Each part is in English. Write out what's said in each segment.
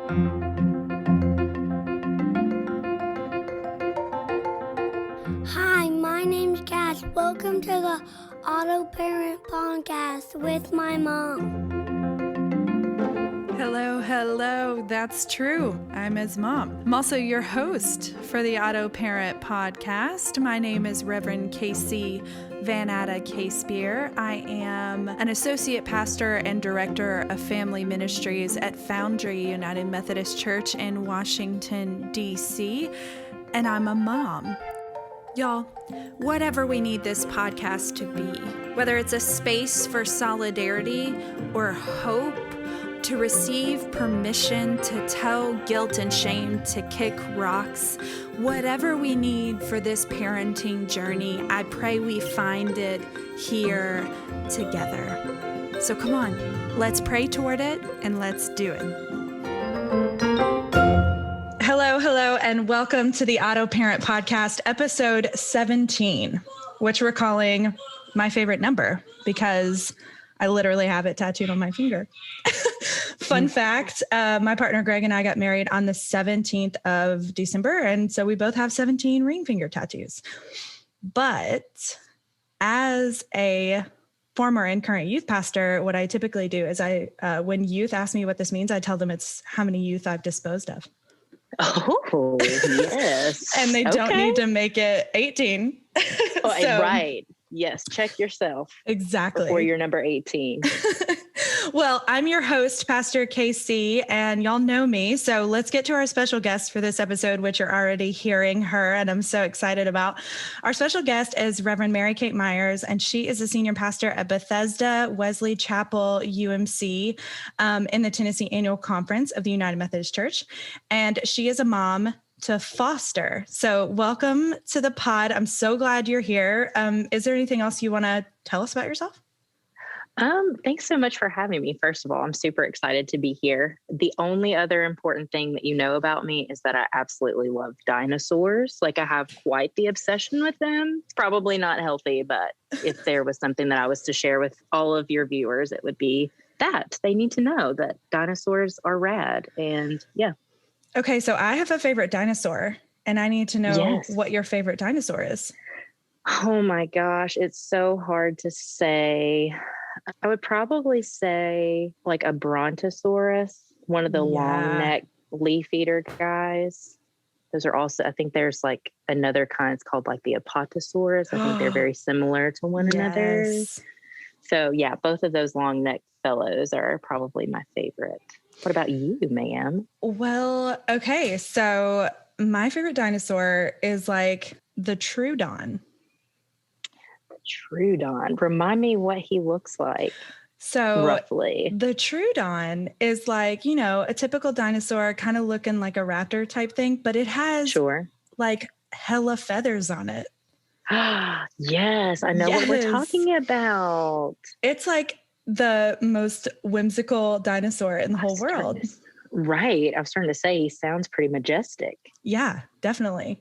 Hi, my name's Cass. Welcome to the AutoParent podcast with my mom. Hello. That's true. I'm his mom. I'm also your host for the AutoParent podcast. My name is Reverend Casey Van Atta K. Spear. I am an associate pastor and director of family ministries at Foundry United Methodist Church in Washington, D.C., and I'm a mom. Y'all, whatever we need this podcast to be, whether it's a space for solidarity or hope, to receive permission to tell guilt and shame to kick rocks, whatever we need for this parenting journey, I pray we find it here together. So come on, let's pray toward it and let's do it. Hello, and welcome to the AutoParent podcast, episode 17, which we're calling my favorite number because I literally have it tattooed on my finger. Fun fact, my partner Greg and I got married on the 17th of December, and so we both have 17 ring finger tattoos. But as a former and current youth pastor, what I typically do is when youth ask me what this means, I tell them it's how many youth I've disposed of. Oh, yes. And they don't need to make it 18. Right. Yes. Check yourself. Exactly. Before you're number 18. Well, I'm your host, Pastor KC, and y'all know me. So let's get to our special guest for this episode, which you're already hearing her, and I'm so excited about. Our special guest is Reverend Mary Kate Myers, and she is a senior pastor at Bethesda Wesley Chapel, UMC, in the Tennessee Annual Conference of the United Methodist Church. And she is a mom to Foster. So welcome to the pod. I'm so glad you're here. Is there anything else you want to tell us about yourself? Thanks so much for having me. First of all, I'm super excited to be here. The only other important thing that you know about me is that I absolutely love dinosaurs. Like, I have quite the obsession with them. It's probably not healthy, but if there was something that I was to share with all of your viewers, it would be that they need to know that dinosaurs are rad. And yeah. Okay, so I have a favorite dinosaur, and I need to know what your favorite dinosaur is. Oh my gosh, it's so hard to say. I would probably say like a brontosaurus, one of the long neck leaf eater guys. Those are also, I think there's like another kind, it's called like the apatosaurus. I think they're very similar to one another. So yeah, both of those long neck fellows are probably my favorite. What about you, ma'am? Well, okay. So my favorite dinosaur is like the Troodon. Troodon. Remind me what he looks like. So roughly, the Troodon is like, a typical dinosaur, kind of looking like a raptor type thing, but it has like hella feathers on it. Yes, I know what we're talking about. It's like the most whimsical dinosaur in the whole world. Right. I was starting to say he sounds pretty majestic. Yeah, definitely.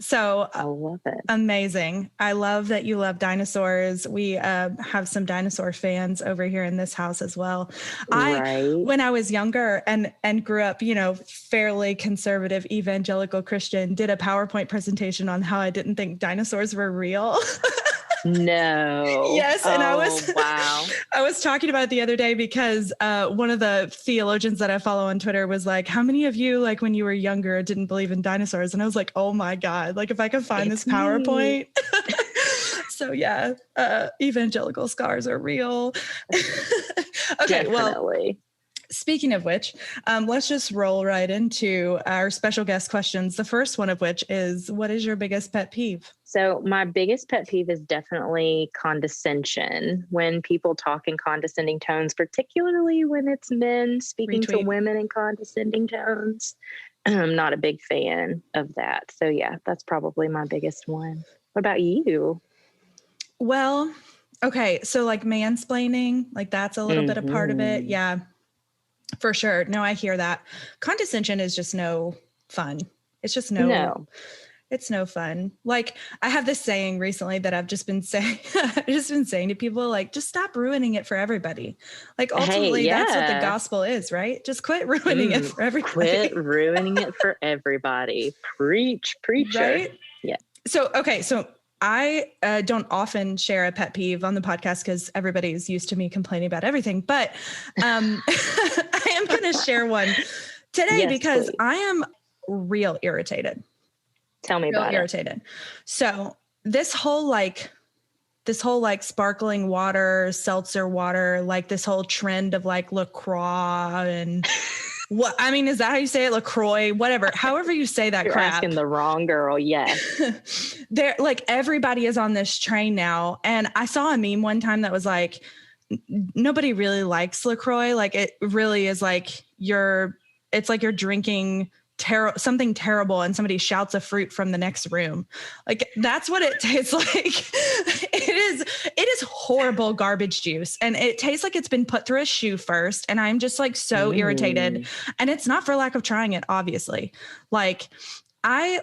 So I love it. Amazing. I love that you love dinosaurs. We have some dinosaur fans over here in this house as well. When I was younger and grew up, fairly conservative evangelical Christian, did a PowerPoint presentation on how I didn't think dinosaurs were real. No. Yes. And wow. I was talking about it the other day because one of the theologians that I follow on Twitter was like, how many of you, like when you were younger, didn't believe in dinosaurs? And I was like, oh my God, like if I could find this PowerPoint. So yeah, evangelical scars are real. Okay. Definitely. Well, speaking of which, let's just roll right into our special guest questions. The first one of which is, what is your biggest pet peeve? So my biggest pet peeve is definitely condescension. When people talk in condescending tones, particularly when it's men speaking to women in condescending tones. I'm not a big fan of that. So yeah, that's probably my biggest one. What about you? Well, okay. So like mansplaining, like that's a little bit a part of it. Yeah. For sure. No, I hear that. Condescension is just no fun. It's just no. It's no fun. Like I have this saying recently that I've just been saying, to people, like, just stop ruining it for everybody. Like ultimately that's what the gospel is, right? Just quit ruining it for everybody. Quit ruining it for everybody. Preach, preacher. Right? Yeah. So I don't often share a pet peeve on the podcast because everybody's used to me complaining about everything, but I am going to share one today because please. I am real irritated. Tell me about it. So this whole sparkling water, seltzer water, like this whole trend of like LaCroix and what, I mean, is that how you say it? LaCroix, whatever, however you say that. You're crap. Asking the wrong girl. Yes. They're like, everybody is on this train now. And I saw a meme one time that was like, nobody really likes LaCroix. Like it really is like it's like you're drinking something terrible and somebody shouts a fruit from the next room. Like that's what it tastes like. It is horrible garbage juice. And it tastes like it's been put through a shoe first. And I'm just like so irritated. And it's not for lack of trying it, obviously. Like I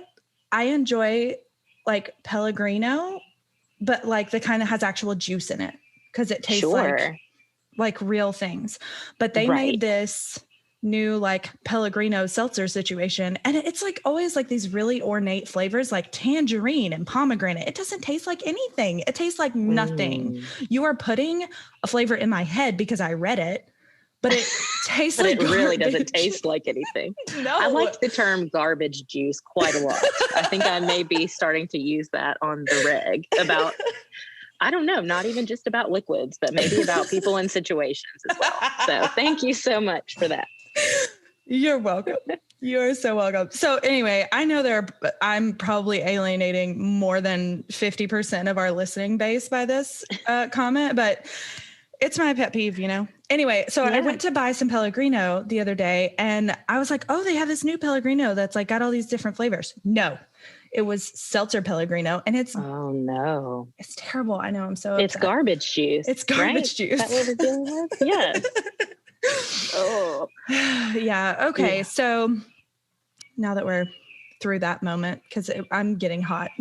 enjoy like Pellegrino, but like the kind that has actual juice in it. Cause it tastes like real things, but they made this new like Pellegrino seltzer situation. And it's like always like these really ornate flavors like tangerine and pomegranate. It doesn't taste like anything. It tastes like nothing. You are putting a flavor in my head because I read it, but it tastes like it really doesn't taste like anything. No. I like the term garbage juice quite a lot. I think I may be starting to use that on the reg about, I don't know, not even just about liquids, but maybe about people and situations as well. So thank you so much for that. You're welcome. You're so welcome. So anyway, I know I'm probably alienating more than 50% of our listening base by this comment, but it's my pet peeve, you know? Anyway, so I went to buy some Pellegrino the other day and I was like, oh, they have this new Pellegrino that's like got all these different flavors. No, it was seltzer Pellegrino and oh no, it's terrible. I know. I'm so upset. It's garbage juice. It's garbage juice. Is that what we're dealing with? Yes. Oh yeah. Okay. Yeah. So now that we're through that moment, because I'm getting hot.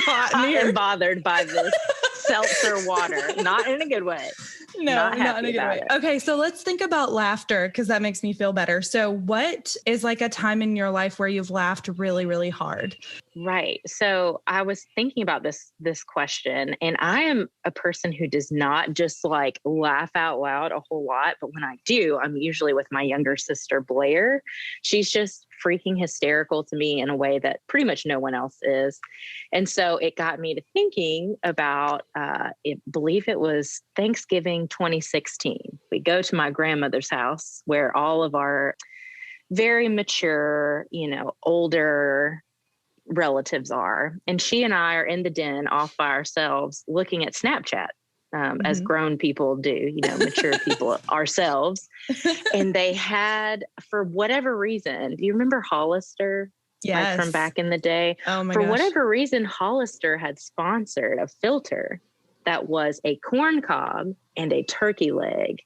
I am bothered by this seltzer water, not in a good way. No, not in a good way. Okay, so let's think about laughter because that makes me feel better. So what is like a time in your life where you've laughed really, really hard? Right. So I was thinking about this question, and I am a person who does not just like laugh out loud a whole lot, but when I do, I'm usually with my younger sister, Blair. She's just freaking hysterical to me in a way that pretty much no one else is. And so it got me to thinking about, I believe it was Thanksgiving 2016. We go to my grandmother's house where all of our very mature, older relatives are. And she and I are in the den off by ourselves looking at Snapchat. As grown people do, mature people ourselves. And they had, for whatever reason, do you remember Hollister? Yes. Like from back in the day? Oh my gosh. For whatever reason, Hollister had sponsored a filter that was a corn cob and a turkey leg.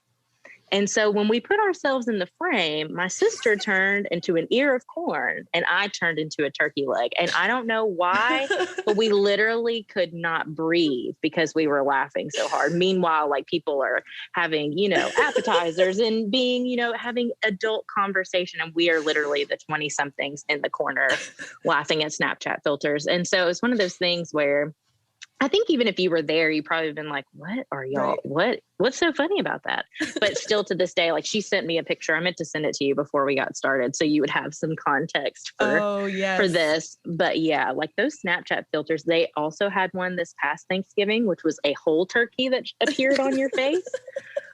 And so when we put ourselves in the frame, my sister turned into an ear of corn and I turned into a turkey leg. And I don't know why, but we literally could not breathe because we were laughing so hard. Meanwhile, like people are having, appetizers and being, having adult conversation. And we are literally the 20 somethings in the corner laughing at Snapchat filters. And so it's one of those things where I think even if you were there, you probably have been like, what are y'all, what's so funny about that? But still to this day, like she sent me a picture. I meant to send it to you before we got started so you would have some context for this. But yeah, like those Snapchat filters, they also had one this past Thanksgiving, which was a whole turkey that appeared on your face.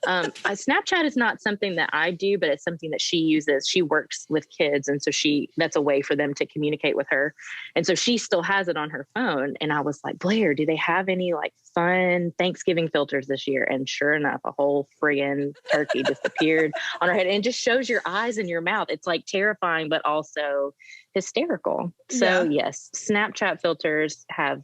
Snapchat is not something that I do, but it's something that she uses. She works with kids. And so that's a way for them to communicate with her. And so she still has it on her phone. And I was like, Blair, do they have any like fun Thanksgiving filters this year? And sure enough, a whole friggin' turkey just appeared on her head and just shows your eyes and your mouth. It's like terrifying, but also hysterical. So yes, Snapchat filters have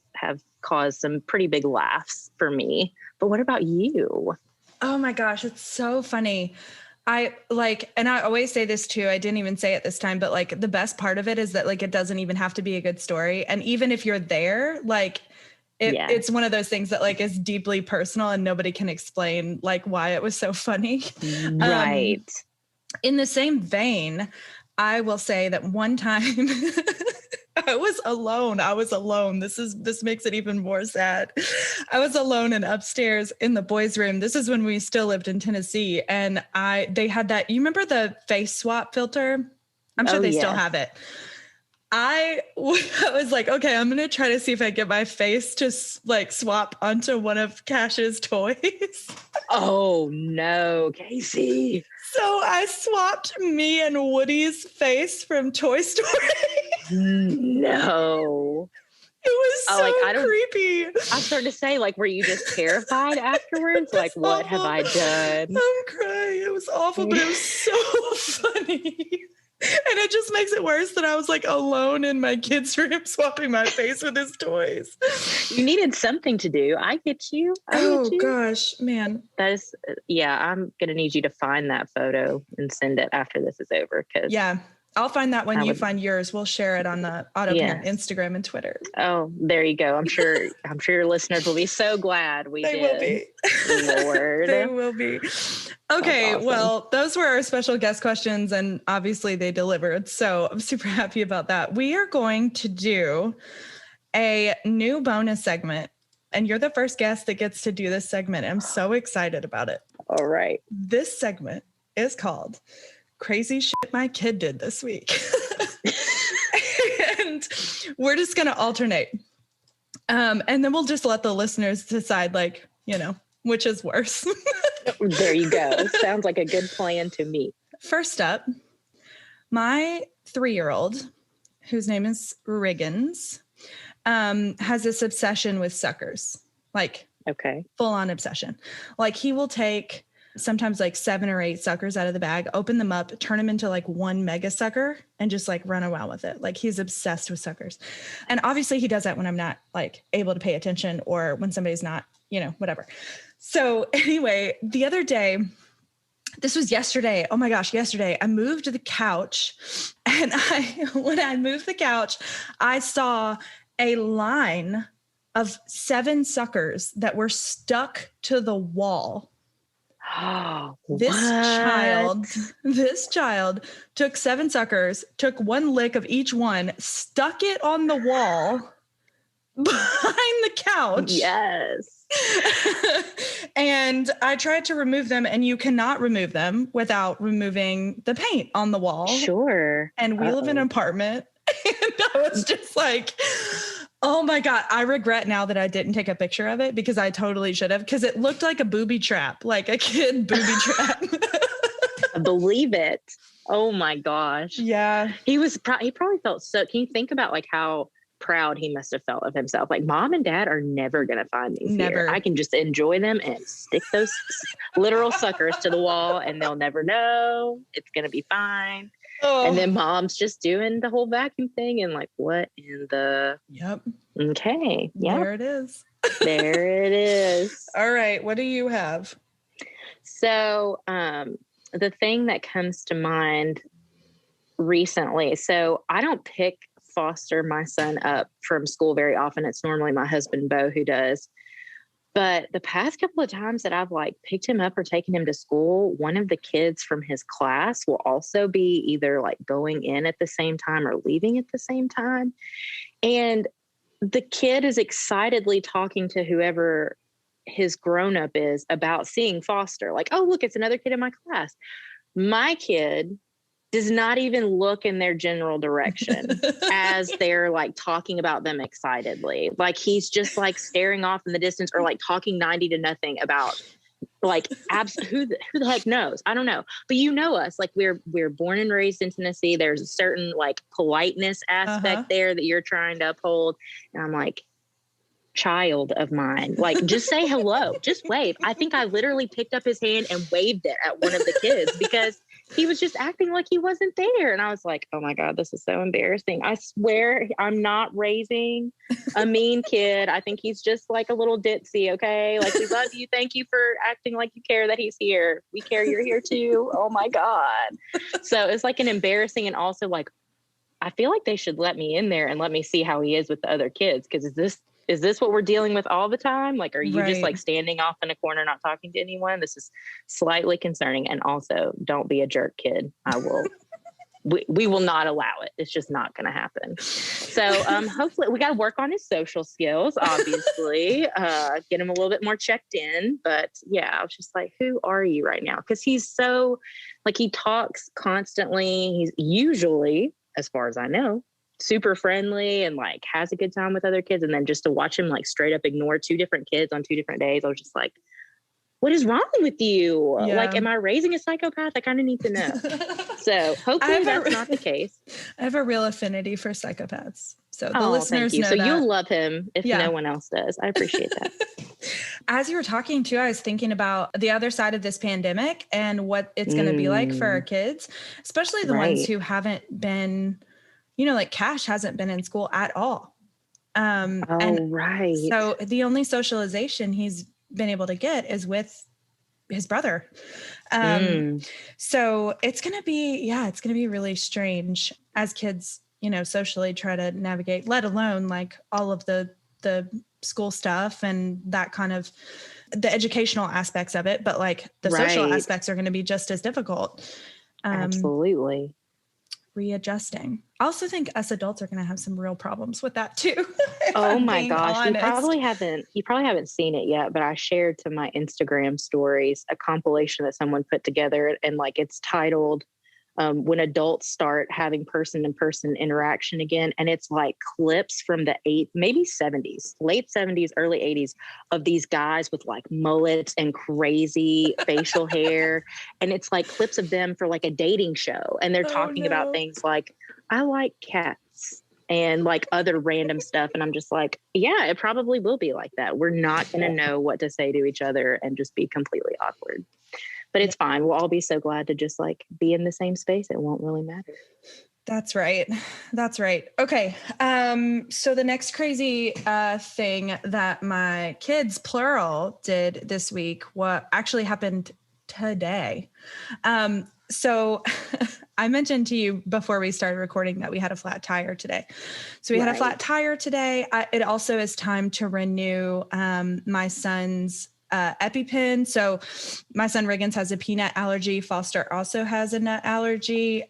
caused some pretty big laughs for me. But what about you? Oh my gosh, it's so funny. I like, and I always say this too, I didn't even say it this time, but like the best part of it is that like, it doesn't even have to be a good story. And even if you're there, like it's one of those things that like is deeply personal and nobody can explain like why it was so funny. Right. In the same vein, I will say that one time I was alone. This makes it even more sad. I was alone and upstairs in the boys' room. This is when we still lived in Tennessee. And they had that, you remember the face swap filter? I'm sure they still have it. I was like, okay, I'm going to try to see if I get my face to like swap onto one of Cash's toys. Oh no, Casey. So I swapped me and Woody's face from Toy Story. No. It was so creepy. I started to say, like, were you just terrified afterwards? Like, what have I done? I'm crying. It was awful, but it was so funny. And it just makes it worse that I was like alone in my kid's room swapping my face with his toys. You needed something to do. I get you. Gosh, man. That is, I'm going to need you to find that photo and send it after this is over. Yeah, I'll find that when you find yours. We'll share it on the AutoParent Instagram and Twitter. Oh, there you go. I'm sure your listeners will be so glad we did. Will be. Lord. They will be. Okay, awesome. Well, those were our special guest questions, and obviously they delivered. So I'm super happy about that. We are going to do a new bonus segment, and you're the first guest that gets to do this segment. I'm so excited about it. All right. This segment is called Crazy Shit My Kid Did This Week. And we're just going to alternate. And then we'll just let the listeners decide, like, which is worse. There you go. Sounds like a good plan to me. First up, my 3-year-old, whose name is Riggins, has this obsession with suckers. Like, full on obsession. Like, he will take sometimes like 7 or 8 suckers out of the bag, open them up, turn them into like one mega sucker and just like run around with it. Like, he's obsessed with suckers. And obviously he does that when I'm not like able to pay attention or when somebody's not, whatever. So anyway, the other day, this was yesterday. Oh my gosh, yesterday I moved the couch, and when I moved the couch, I saw a line of 7 suckers that were stuck to the wall. Oh, this child took 7 suckers, took 1 lick of each one, stuck it on the wall behind the couch. Yes. And I tried to remove them, and you cannot remove them without removing the paint on the wall. Sure. And we live in an apartment. And I was just like, oh my God, I regret now that I didn't take a picture of it, because I totally should have, because it looked like a booby trap, like a kid booby trap. I believe it. Oh my gosh. Yeah. He probably felt so, can you think about like how proud he must have felt of himself? Like, mom and dad are never going to find these here. I can just enjoy them and stick those literal suckers to the wall, and they'll never know. It's going to be fine. Oh. And then mom's just doing the whole vacuum thing, and like, what in the... Yep. Okay. Yep. There it is. There it is. All right. What do you have? So the thing that comes to mind recently, so I don't foster my son up from school very often. It's normally my husband, Bo, who does. But the past couple of times that I've like picked him up or taken him to school, one of the kids from his class will also be either like going in at the same time or leaving at the same time. And the kid is excitedly talking to whoever his grown-up is about seeing Foster. Like, oh, look, it's another kid in my class. My kid does not even look in their general direction as they're like talking about them excitedly. Like, he's just like staring off in the distance or like talking 90 to nothing about like who the heck knows? I don't know. But you know us, like we're born and raised in Tennessee. There's a certain like politeness aspect there that you're trying to uphold. And I'm like, child of mine, like, just say hello, just wave. I think I literally picked up his hand and waved it at one of the kids because he was just acting like he wasn't there. And I was like, oh my God, this is so embarrassing. I swear I'm not raising a mean kid. I think he's just like a little ditzy. Okay. Like, we love you. Thank you for acting like you care that he's here. We care you're here too. Oh my God. So it's like an embarrassing, and also like, I feel like they should let me in there and let me see how he is with the other kids. Cause is this what we're dealing with all the time? Like, are you just like standing off in a corner, not talking to anyone? This is slightly concerning. And also, don't be a jerk, kid. We will not allow it. It's just not going to happen. So hopefully we got to work on his social skills, obviously, get him a little bit more checked in. But yeah, I was just like, who are you right now? Because he's so like, he talks constantly. He's usually, as far as I know, super friendly and like has a good time with other kids. And then just to watch him like straight up ignore two different kids on 2 different days, I was just like, what is wrong with you? Yeah. Like, am I raising a psychopath? I kind of need to know. So hopefully that's not the case. I have a real affinity for psychopaths. So the listeners know so that. You'll love him if no one else does. I appreciate that. As you were talking too, I was thinking about the other side of this pandemic and what it's going to be like for our kids, especially the ones who haven't been, like Cash hasn't been in school at all. So the only socialization he's been able to get is with his brother. So it's going to be really strange as kids, socially try to navigate, let alone like all of the school stuff and that kind of the educational aspects of it. But like the social aspects are going to be just as difficult. Absolutely. Readjusting. I also think us adults are going to have some real problems with that too. Oh my gosh. You probably haven't seen it yet, but I shared to my Instagram stories a compilation that someone put together, and like it's titled When Adults Start Having Person-to-Person Interaction Again. And it's like clips from the maybe 70s, late 70s, early 80s of these guys with like mullets and crazy facial hair. And it's like clips of them for like a dating show. And they're talking about things like, I like cats and like other random stuff. And I'm just like, yeah, it probably will be like that. We're not going to know what to say to each other and just be completely awkward. But it's fine. We'll all be so glad to just like be in the same space. It won't really matter. That's right. Okay. So the next crazy thing that my kids, plural, did this week, what actually happened today. So I mentioned to you before we started recording that we had a flat tire today. So we had a flat tire today. It also is time to renew my son's EpiPen. So my son Riggins has a peanut allergy. Foster also has a nut allergy.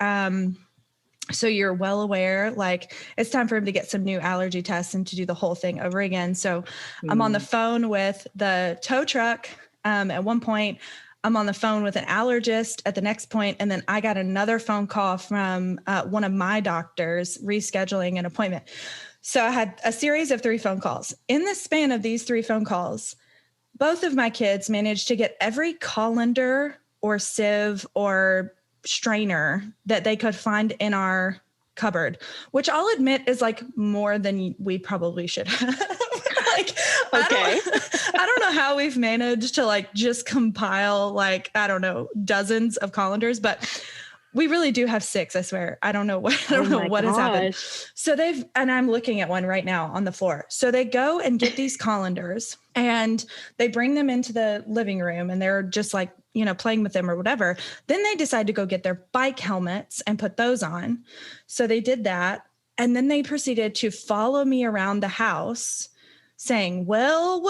So you're well aware, like it's time for him to get some new allergy tests and to do the whole thing over again. So I'm on the phone with the tow truck. At one point I'm on the phone with an allergist at the next point. And then I got another phone call from one of my doctors rescheduling an appointment. So I had a series of 3 phone calls. In the span of these 3 phone calls, both of my kids managed to get every colander or sieve or strainer that they could find in our cupboard, which I'll admit is like more than we probably should have. I don't know how we've managed to like just compile like, I don't know, dozens of colanders, but we really do have 6, I swear. I don't know what has happened. So and I'm looking at one right now on the floor. So they go and get these colanders and they bring them into the living room and they're just like, playing with them or whatever. Then they decide to go get their bike helmets and put those on. So they did that. And then they proceeded to follow me around the house saying, well,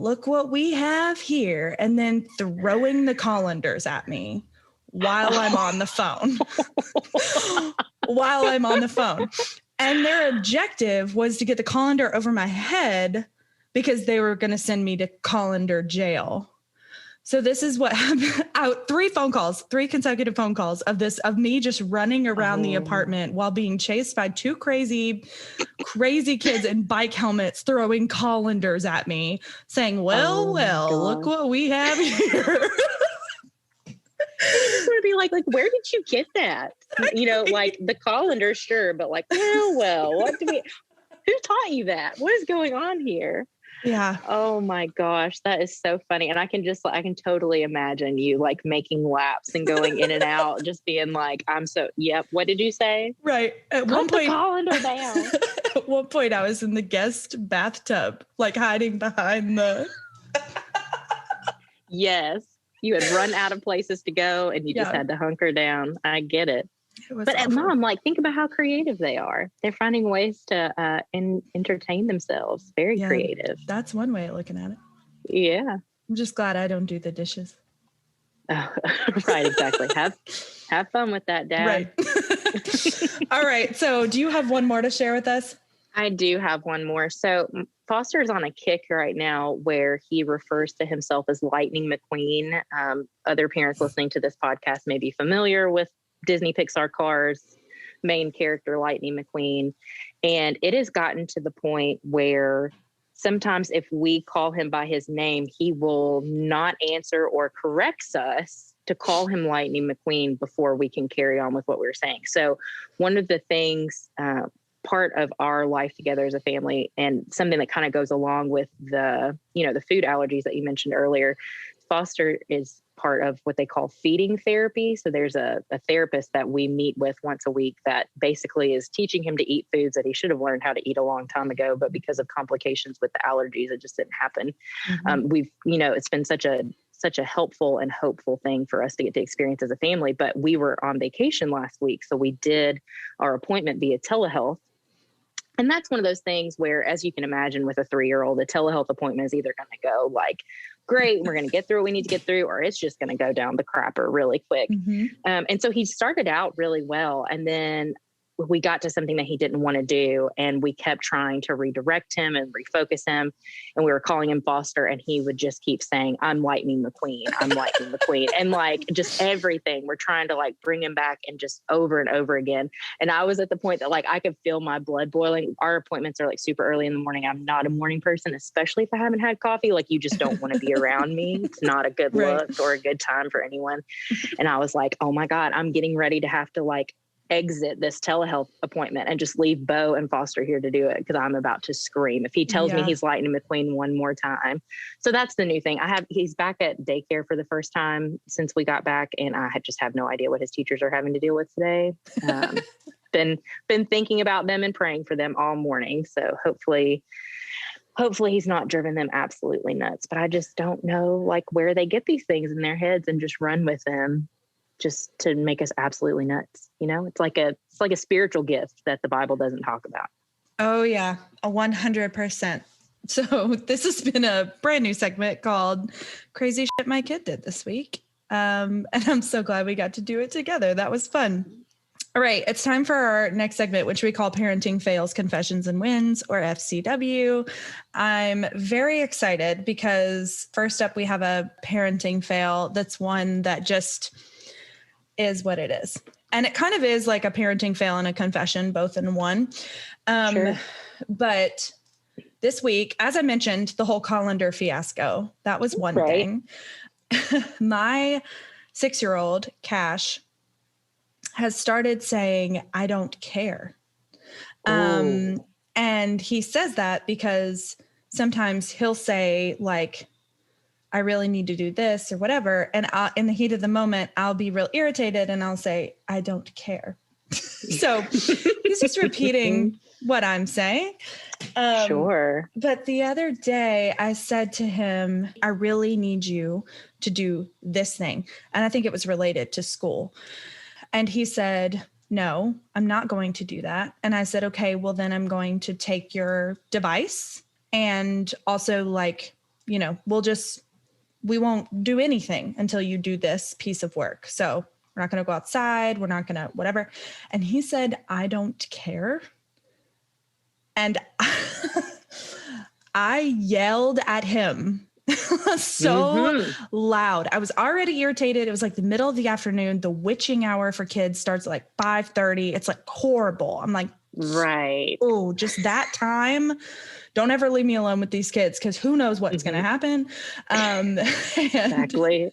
look what we have here. And then throwing the colanders at me while I'm on the phone. And their objective was to get the colander over my head because they were going to send me to colander jail. So this is what happened. 3 consecutive phone calls of me just running around the apartment while being chased by 2 crazy kids in bike helmets throwing colanders at me saying, well, look what we have here. It's going to be like, where did you get that? Like the colander, sure. But like, well, who taught you that? What is going on here? Yeah. Oh my gosh, that is so funny. And I can totally imagine you like making laps and going in and out, just being like, yep. What did you say? Right. At Put one the point, colander down. at one point I was in the guest bathtub, like hiding behind the. Yes. You had run out of places to go and you just had to hunker down. I get it. But awful. Mom, like, think about how creative they are. They're finding ways to entertain themselves. Very creative. That's one way of looking at it. Yeah. I'm just glad I don't do the dishes. Oh, right, exactly. Have fun with that, Dad. Right. All right. So do you have one more to share with us? I do have one more. So Foster is on a kick right now where he refers to himself as Lightning McQueen. Other parents listening to this podcast may be familiar with Disney Pixar Cars main character, Lightning McQueen. And it has gotten to the point where sometimes if we call him by his name, he will not answer or corrects us to call him Lightning McQueen before we can carry on with what we're saying. So one of the things, part of our life together as a family, and something that kind of goes along with the food allergies that you mentioned earlier, Foster is part of what they call feeding therapy. So there's a therapist that we meet with once a week that basically is teaching him to eat foods that he should have learned how to eat a long time ago, but because of complications with the allergies, it just didn't happen. Mm-hmm. It's been such a helpful and hopeful thing for us to get to experience as a family, but we were on vacation last week. So we did our appointment via telehealth. And that's one of those things where, as you can imagine, with a 3-year-old, a telehealth appointment is either going to go like, great, we're going to get through what we need to get through, or it's just going to go down the crapper really quick. Mm-hmm. And so he started out really well. And then we got to something that he didn't want to do. And we kept trying to redirect him and refocus him. And we were calling him Foster, and he would just keep saying, I'm Lightning McQueen. I'm Lightning McQueen. And like just everything, we're trying to like bring him back and just over and over again. And I was at the point that like I could feel my blood boiling. Our appointments are like super early in the morning. I'm not a morning person, especially if I haven't had coffee. Like you just don't want to be around me. It's not a good look or a good time for anyone. And I was like, oh my God, I'm getting ready to have to like exit this telehealth appointment and just leave Bo and Foster here to do it, because I'm about to scream if he tells me he's Lightning McQueen one more time. So that's the new thing. He's back at daycare for the first time since we got back, and I just have no idea what his teachers are having to deal with today. Been thinking about them and praying for them all morning. So hopefully he's not driven them absolutely nuts, but I just don't know like where they get these things in their heads and just run with them just to make us absolutely nuts. It's like a spiritual gift that the Bible doesn't talk about. Oh yeah, 100%. So this has been a brand new segment called Crazy Shit My Kid Did This Week. And I'm so glad we got to do it together. That was fun. All right, it's time for our next segment, which we call Parenting Fails, Confessions and Wins, or FCW. I'm very excited because first up, we have a parenting fail that's one that just is what it is. And it kind of is like a parenting fail and a confession, both in one. Sure. But this week, as I mentioned, the whole colander fiasco, that was one thing. My 6-year-old, Cash, has started saying, I don't care. And he says that because sometimes he'll say like, I really need to do this or whatever. And in the heat of the moment, I'll be real irritated and I'll say, I don't care. So he's just repeating what I'm saying. Sure. But the other day I said to him, I really need you to do this thing. And I think it was related to school. And he said, no, I'm not going to do that. And I said, okay, well then I'm going to take your device and also like, we won't do anything until you do this piece of work. So we're not going to go outside. We're not going to whatever. And he said, I don't care. And I yelled at him so loud. I was already irritated. It was like the middle of the afternoon. The witching hour for kids starts at like 5:30. It's like horrible. I'm like, right. Oh, just that time. Don't ever leave me alone with these kids because who knows what's going to happen. Exactly.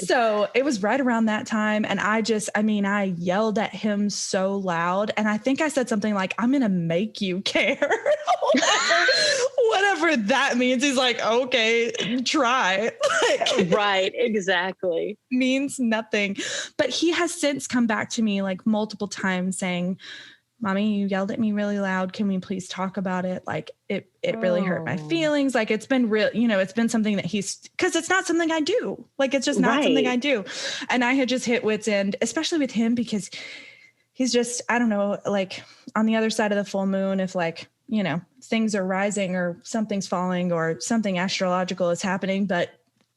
So it was right around that time. And I yelled at him so loud. And I think I said something like, I'm going to make you care. Whatever whatever that means. He's like, okay, try. Like, right. Exactly. means nothing. But he has since come back to me like multiple times saying, Mommy, you yelled at me really loud. Can we please talk about it? Like it really hurt my feelings. Like it's been real, it's been something that because it's not something I do. Like it's just not something I do. And I had just hit wit's end, especially with him, because he's just, I don't know, like on the other side of the full moon, if like, things are rising or something's falling or something astrological is happening, but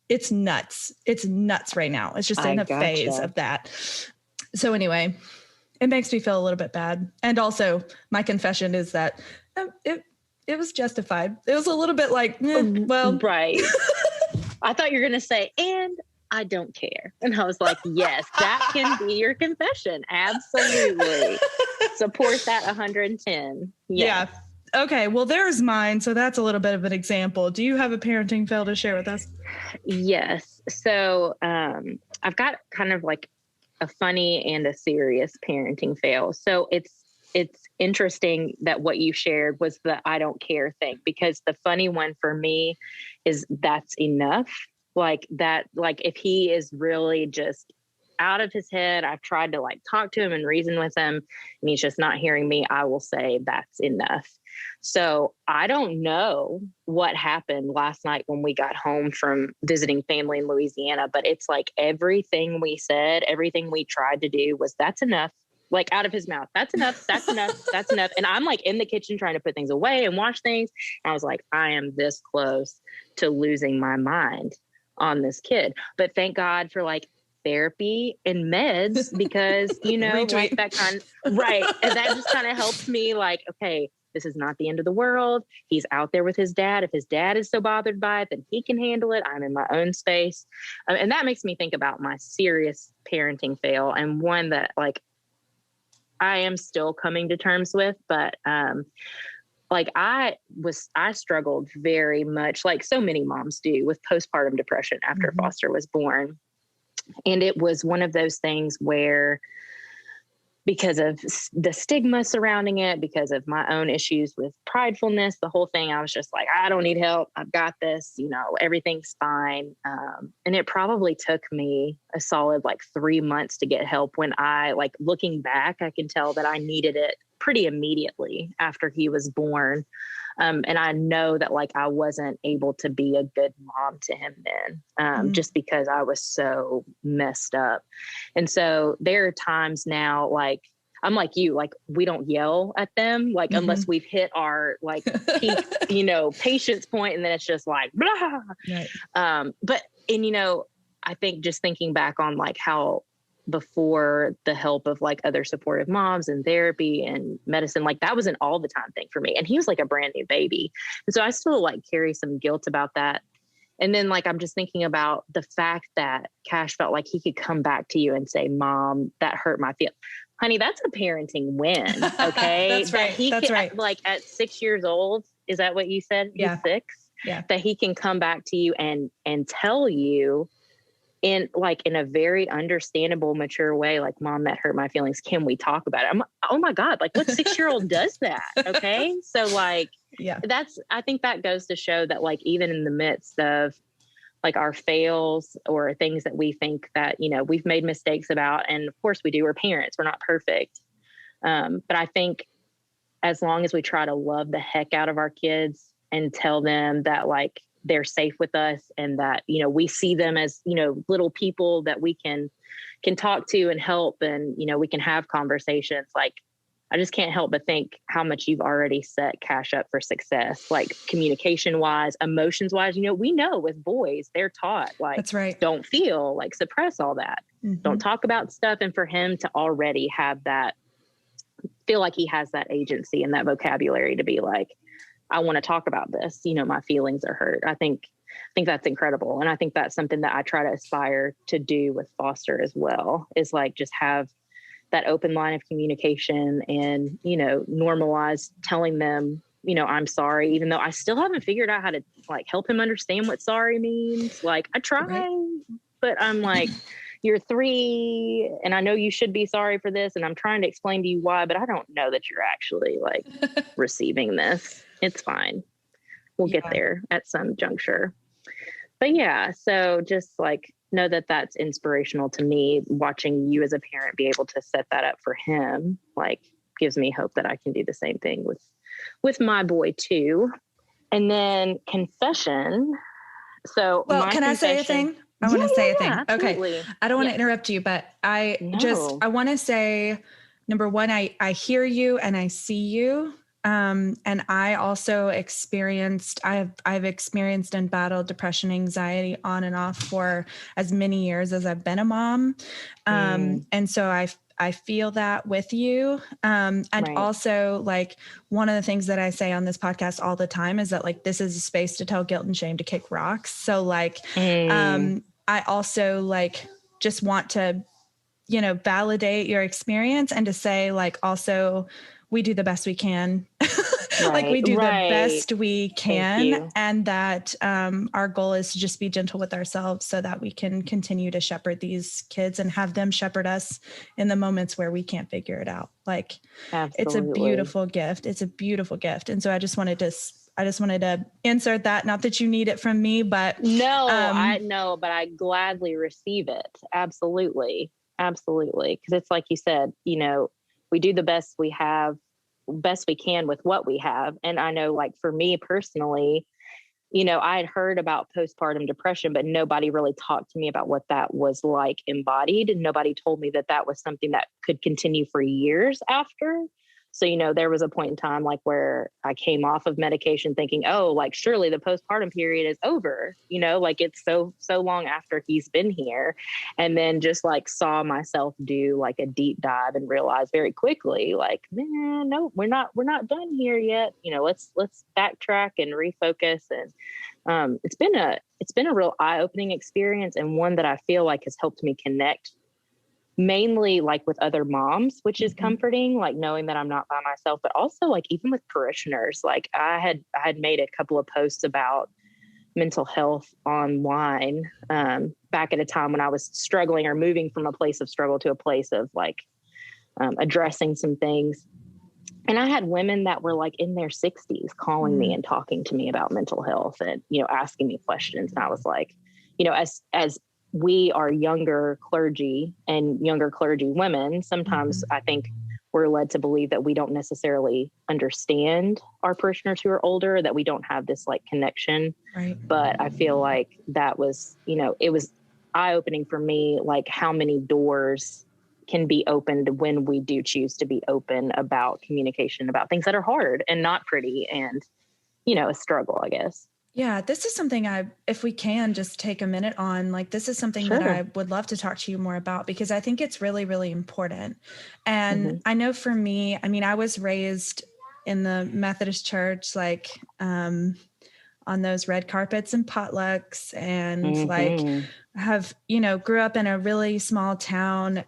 it's nuts. It's nuts right now. It's just in a phase of that. So anyway, it makes me feel a little bit bad. And also my confession is that it was justified. It was a little bit like, well. Right. I thought you were going to say, and I don't care. And I was like, yes, that can be your confession. Absolutely. Support that 110. Yes. Yeah. Okay. Well, there's mine. So that's a little bit of an example. Do you have a parenting fail to share with us? Yes. So I've got kind of like a funny and a serious parenting fail. So it's interesting that what you shared was the I don't care thing, because the funny one for me is that's enough. Like that, like if he is really just out of his head, I've tried to like talk to him and reason with him and he's just not hearing me, I will say that's enough. So I don't know what happened last night when we got home from visiting family in Louisiana, but it's like everything we said, everything we tried to do was that's enough, like out of his mouth. That's enough. That's enough. That's enough. And I'm like in the kitchen trying to put things away and wash things. And I was like, I am this close to losing my mind on this kid. But thank God for like therapy and meds, because, like that kind right. And that just kind of helps me like, okay, this is not the end of the world. He's out there with his dad. If his dad is so bothered by it, then he can handle it. I'm in my own space. And that makes me think about my serious parenting fail, and one that like I am still coming to terms with, but like I struggled very much, like so many moms do, with postpartum depression after Foster was born. And it was one of those things where, because of the stigma surrounding it, because of my own issues with pridefulness, the whole thing, I was just like, I don't need help. I've got this, everything's fine. And it probably took me a solid like 3 months to get help, when I, like looking back, I can tell that I needed it pretty immediately after he was born. And I know that like I wasn't able to be a good mom to him then, just because I was so messed up. And so there are times now, like I'm like you, like we don't yell at them, like unless we've hit our like peak, patience point, and then it's just like blah. Right. But I think just thinking back on like how before the help of like other supportive moms and therapy and medicine, like that was an all the time thing for me. And he was like a brand new baby. And so I still like carry some guilt about that. And then like, I'm just thinking about the fact that Cash felt like he could come back to you and say, Mom, that hurt my feelings. Honey, that's a parenting win. Okay. That's right. That's right. Like at 6 years old, is that what you said? Yeah. He's 6. Yeah. That he can come back to you and tell you in a very understandable, mature way, like, Mom, that hurt my feelings. Can we talk about it? I'm, oh my God, like what 6-year-old does that? Okay. So like, yeah, I think that goes to show that like, even in the midst of like our fails or things that we think that, we've made mistakes about. And of course we do, we're parents, we're not perfect. But I think as long as we try to love the heck out of our kids and tell them that like, they're safe with us, and that, we see them as, little people that we can talk to and help, and, we can have conversations. Like, I just can't help but think how much you've already set Cash up for success, like communication wise, emotions wise. We know with boys, they're taught like, that's right, don't feel, like suppress all that. Don't talk about stuff. And for him to already have that, feel like he has that agency and that vocabulary to be like, I want to talk about this. My feelings are hurt. I think that's incredible. And I think that's something that I try to aspire to do with Foster as well, is like just have that open line of communication and, normalize telling them, I'm sorry, even though I still haven't figured out how to like help him understand what sorry means. Like I try, right, but I'm like, you're 3 and I know you should be sorry for this. And I'm trying to explain to you why, but I don't know that you're actually like receiving this. It's fine. we'll get there at some juncture. But yeah, so just like know that that's inspirational to me. Watching you as a parent be able to set that up for him, like, gives me hope that I can do the same thing with my boy too. And then confession. So, well, can I say a thing? I want to say a thing. Absolutely. Okay. I don't want to interrupt you, but I want to say, number one, I hear you and I see you. And I also I've experienced and battled depression, anxiety on and off for as many years as I've been a mom. And so I feel that with you. And also, like, one of the things that I say on this podcast all the time is that, like, this is a space to tell guilt and shame to kick rocks. So like, I also, like, just want to, validate your experience and to say, like, also, we do the best we can. Like, we do the best we can. And that our goal is to just be gentle with ourselves so that we can continue to shepherd these kids and have them shepherd us in the moments where we can't figure it out. Like, It's a beautiful gift. It's a beautiful gift. And so I just wanted to insert that. Not that you need it from me, but I know, but I gladly receive it. Absolutely. Absolutely. Because it's like you said, we do the best we can with what we have. And I know, like, for me personally, I had heard about postpartum depression, but nobody really talked to me about what that was like embodied. And nobody told me that was something that could continue for years after. So, there was a point in time, like, where I came off of medication thinking, oh, like, surely the postpartum period is over, like, it's so long after he's been here. And then just, like, saw myself do, like, a deep dive and realize very quickly, like, man, no, we're not done here yet. Let's backtrack and refocus. And it's been a real eye-opening experience, and one that I feel like has helped me connect mainly, like, with other moms, which is comforting, like, knowing that I'm not by myself, but also, like, even with parishioners. Like, I had made a couple of posts about mental health online back at a time when I was struggling, or moving from a place of struggle to a place of, like, addressing some things. And I had women that were, like, in their 60s calling me and talking to me about mental health and, asking me questions. And I was like, as we are younger clergy and younger clergy women, sometimes I think we're led to believe that we don't necessarily understand our parishioners who are older, that we don't have this, like, connection. Right. But I feel like that was, it was eye-opening for me, like, how many doors can be opened when we do choose to be open about communication, about things that are hard and not pretty and, a struggle, I guess. Yeah, this is something if we can just take a minute on, like, this is something that I would love to talk to you more about, because I think it's really, really important. And I know for me, I mean, I was raised in the Methodist church, like, on those red carpets and potlucks, and like, have, grew up in a really small town,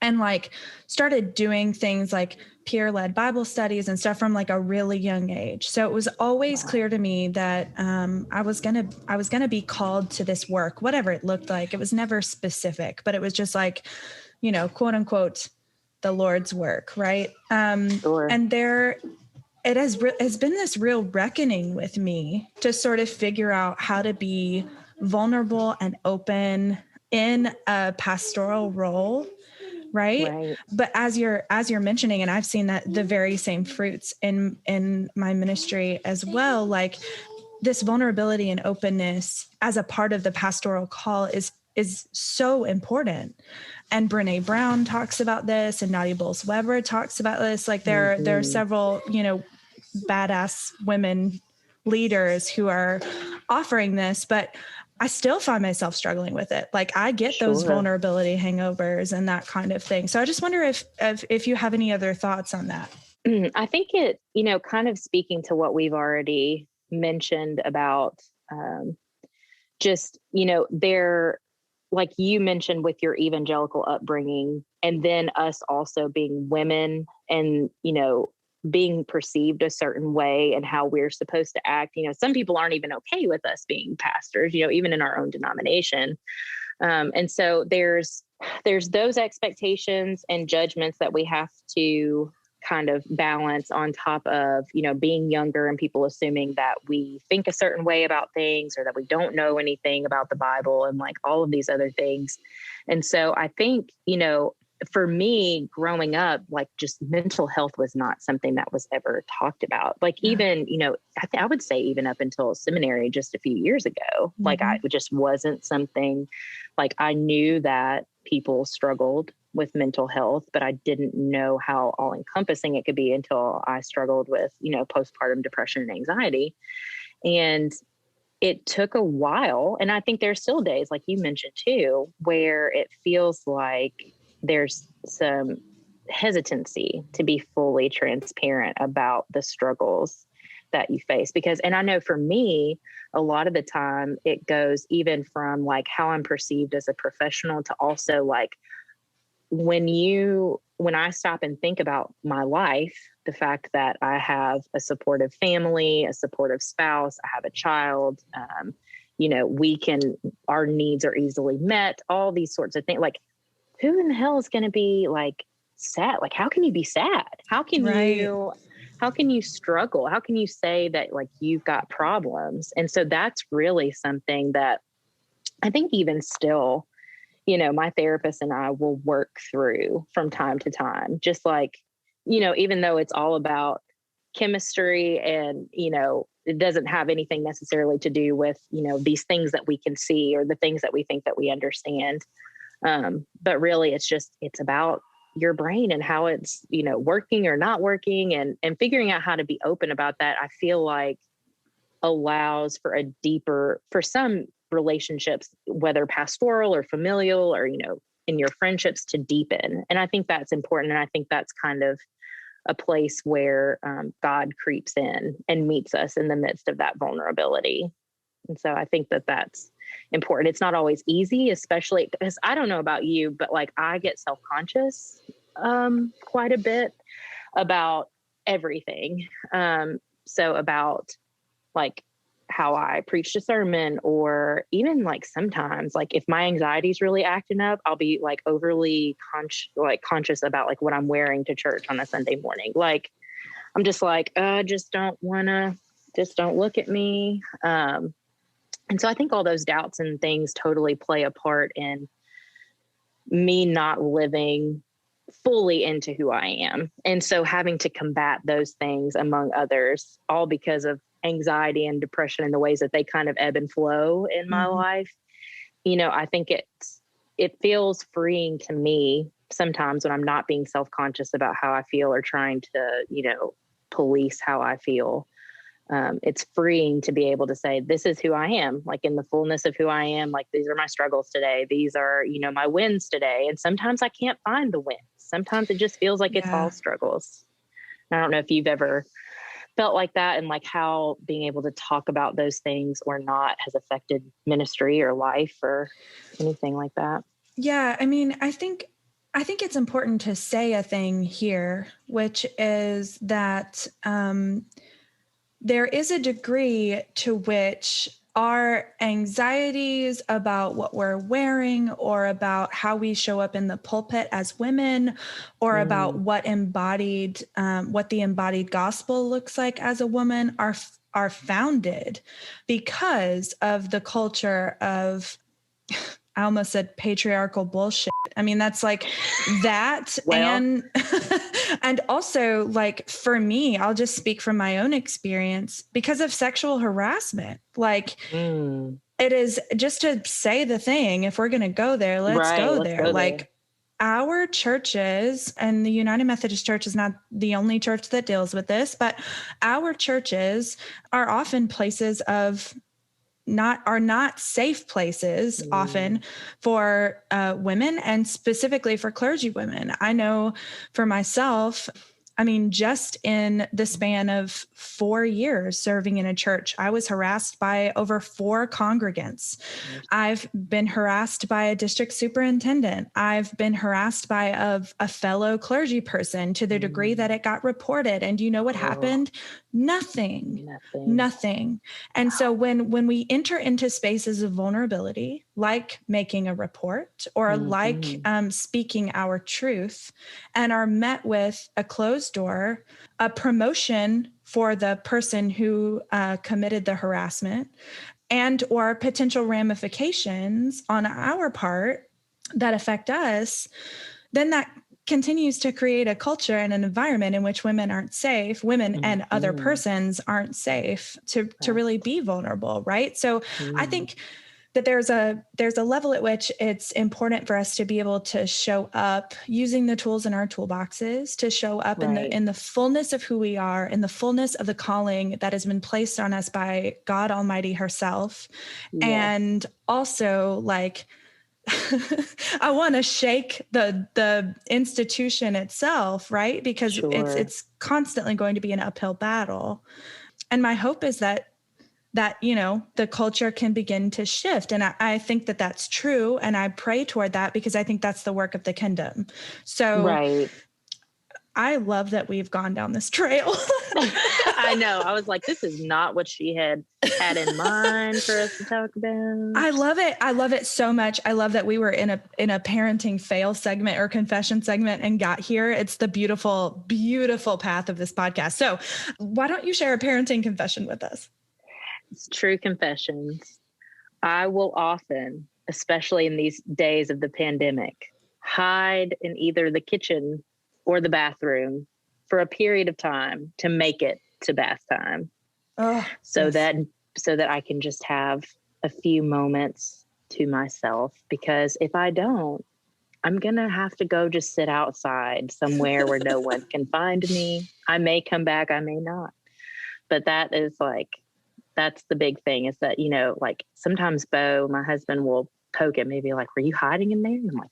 and, like, started doing things like peer-led Bible studies and stuff from, like, a really young age. So it was always clear to me that I was gonna be called to this work, whatever it looked like. It was never specific, but it was just like, quote unquote, the Lord's work, right? And it has been this real reckoning with me to sort of figure out how to be vulnerable and open in a pastoral role. Right. But as you're mentioning, and I've seen that the very same fruits in my ministry as well, like, this vulnerability and openness as a part of the pastoral call is so important. And Brene Brown talks about this, and Nadia Bolz-Weber talks about this. Like, there are several, badass women leaders who are offering this, but I still find myself struggling with it. Like, I get those vulnerability hangovers and that kind of thing. So I just wonder if you have any other thoughts on that. I think it, kind of speaking to what we've already mentioned about just, there, like you mentioned with your evangelical upbringing, and then us also being women and, being perceived a certain way and how we're supposed to act. Some people aren't even okay with us being pastors, even in our own denomination. And so there's those expectations and judgments that we have to kind of balance on top of, being younger and people assuming that we think a certain way about things or that we don't know anything about the Bible and like all of these other things. And so I think, for me growing up, like just mental health was not something that was ever talked about. Like even, I would say even up until seminary just a few years ago, like it just wasn't something. Like I knew that people struggled with mental health, but I didn't know how all encompassing it could be until I struggled with, postpartum depression and anxiety. And it took a while. And I think there's still days, like you mentioned too, where it feels like there's some hesitancy to be fully transparent about the struggles that you face. And I know for me, a lot of the time it goes even from like how I'm perceived as a professional to also like when I stop and think about my life, the fact that I have a supportive family, a supportive spouse, I have a child, our needs are easily met, all these sorts of things. Like, who in the hell is going to be like sad? Like, how can you be sad? How can you struggle? How can you say that like you've got problems? And so that's really something that I think even still, my therapist and I will work through from time to time, just like, even though it's all about chemistry and, it doesn't have anything necessarily to do with, these things that we can see or the things that we think that we understand. But really it's about your brain and how it's, working or not working and figuring out how to be open about that. I feel like allows for some relationships, whether pastoral or familial or, in your friendships to deepen. And I think that's important. And I think that's kind of a place where God creeps in and meets us in the midst of that vulnerability. And so I think that that's important. It's not always easy, especially because I don't know about you, but like I get self-conscious quite a bit about everything. So about like how I preached a sermon, or even like sometimes like if my anxiety is really acting up, I'll be like overly conscious about like what I'm wearing to church on a Sunday morning. Like I'm just like, just don't look at me. And so I think all those doubts and things totally play a part in me not living fully into who I am. And so having to combat those things among others, all because of anxiety and depression and the ways that they kind of ebb and flow in my life. I think it feels freeing to me sometimes when I'm not being self-conscious about how I feel or trying to, police how I feel. It's freeing to be able to say, this is who I am, like in the fullness of who I am. Like, these are my struggles today. These are, my wins today. And sometimes I can't find the wins. Sometimes it just feels like it's all struggles. I don't know if you've ever felt like that and like how being able to talk about those things or not has affected ministry or life or anything like that. Yeah. I mean, I think it's important to say a thing here, which is that there is a degree to which our anxieties about what we're wearing or about how we show up in the pulpit as women or about what the embodied gospel looks like as a woman are founded because of the culture of, I almost said patriarchal bullshit. I mean, that's like that. And also like for me, I'll just speak from my own experience because of sexual harassment. Like it is just to say the thing, if we're going to go there, let's go there. Like our churches, and the United Methodist Church is not the only church that deals with this, but our churches are often places of not safe places often for women and specifically for clergy women. I know for myself, I mean, just in the span of 4 years serving in a church, I was harassed by over 4 congregants. I've been harassed by a district superintendent. I've been harassed by a fellow clergy person to the degree that it got reported. And do you know what happened? Nothing. And so when we enter into spaces of vulnerability, like making a report or like speaking our truth, and are met with a closed door, a promotion for the person who committed the harassment, and or potential ramifications on our part that affect us, then that continues to create a culture and an environment in which women aren't safe, women and other persons aren't safe to really be vulnerable, right? So I think that there's a level at which it's important for us to be able to show up using the tools in our toolboxes, to show up in the fullness of who we are, in the fullness of the calling that has been placed on us by God Almighty herself. Yes. And also, like, I want to shake the institution itself, right? Because it's constantly going to be an uphill battle. And my hope is that, you know, the culture can begin to shift. And I think that that's true. And I pray toward that because I think that's the work of the kingdom. So I love that we've gone down this trail. I know. I was like, this is not what she had in mind for us to talk about. I love it. I love it so much. I love that we were in a parenting fail segment or confession segment and got here. It's the beautiful, beautiful path of this podcast. So why don't you share a parenting confession with us? It's true confessions. I will often, especially in these days of the pandemic, hide in either the kitchen or the bathroom for a period of time to make it to bath time. So that I can just have a few moments to myself, because if I don't, I'm going to have to go just sit outside somewhere where no one can find me. I may come back, I may not. But that is like, that's the big thing, is that, you know, like sometimes Bo, my husband, will poke at me, be like, were you hiding in there? And I'm like,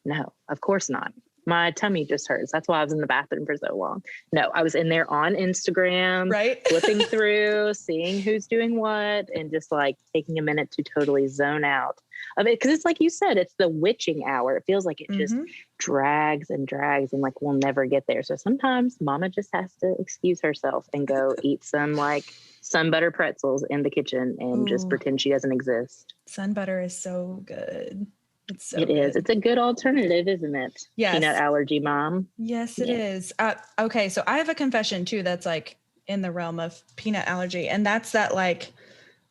no, of course not. My tummy just hurts. That's why I was in the bathroom for so long. No, I was in there on Instagram, flipping through, seeing who's doing what, and just like taking a minute to totally zone out of it. Cause it's like you said, it's the witching hour. It feels like it just drags and drags and like we'll never get there. So sometimes mama just has to excuse herself and go eat some like sun butter pretzels in the kitchen and just pretend she doesn't exist. Sun butter is so good. It is. It's a good alternative, isn't it? Yes. Peanut allergy mom. Yes, it is. Okay. So I have a confession too, that's like in the realm of peanut allergy. And that's that, like,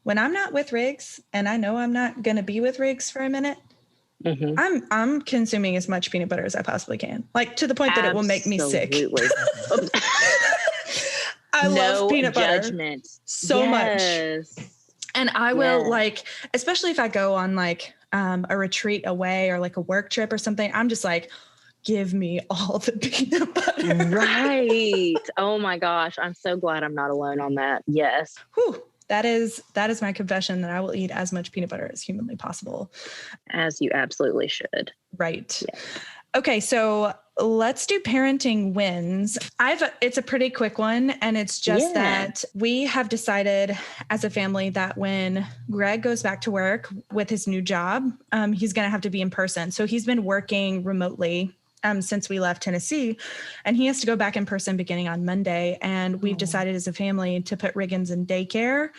when I'm not with Riggs and I know I'm not going to be with Riggs for a minute, I'm consuming as much peanut butter as I possibly can, like to the point that it will make me sick. I love peanut butter so much. And I will like, especially if I go on like a retreat away or like a work trip or something, I'm just like, give me all the peanut butter. Right. Oh my gosh. I'm so glad I'm not alone on that. Yes. Whew. That is my confession, that I will eat as much peanut butter as humanly possible. As you absolutely should. Right. Yes. Okay. So let's do parenting wins. It's a pretty quick one. And it's just that we have decided as a family that when Greg goes back to work with his new job, he's going to have to be in person. So he's been working remotely since we left Tennessee, and he has to go back in person beginning on Monday. And we've decided as a family to put Riggins in daycare,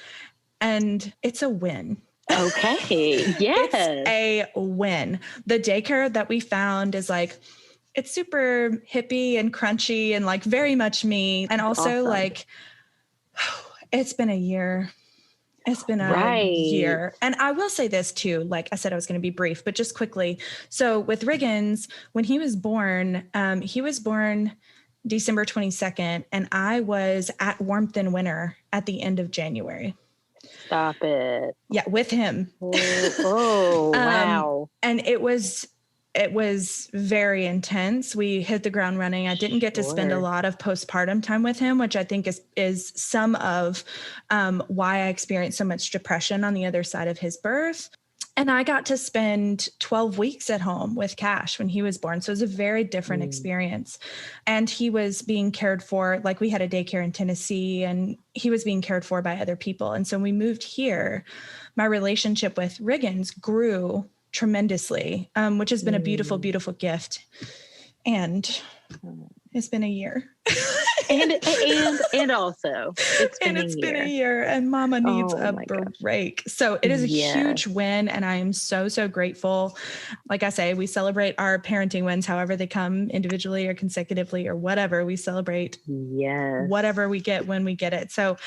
and it's a win. Okay. Yes. It's a win. The daycare that we found is like, it's super hippie and crunchy and like very much me. And also like, it's been a year. It's been a year. And I will say this too, like I said, I was going to be brief, but just quickly. So with Riggins, when he was born December 22nd, and I was at Warmth and Winter at the end of January. Stop it. Yeah, with him. Wow. And it was very intense. We hit the ground running. I didn't get to spend a lot of postpartum time with him, which I think is some of why I experienced so much depression on the other side of his birth. And I got to spend 12 weeks at home with Cash when he was born. So it was a very different experience. And he was being cared for, like we had a daycare in Tennessee, and he was being cared for by other people. And so when we moved here, my relationship with Riggins grew tremendously, which has been a beautiful, beautiful gift. And it's been a year. and also It's been a year and Mama needs a break. So it is a huge win. And I am so, so grateful. Like I say, we celebrate our parenting wins, however they come individually or consecutively or whatever. We celebrate whatever we get when we get it. So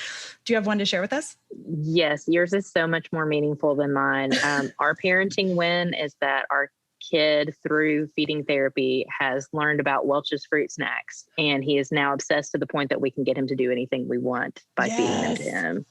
do you have one to share with us? Yes. Yours is so much more meaningful than mine. Our parenting win is that our kid, through feeding therapy, has learned about Welch's fruit snacks, and he is now obsessed to the point that we can get him to do anything we want by feeding them to him.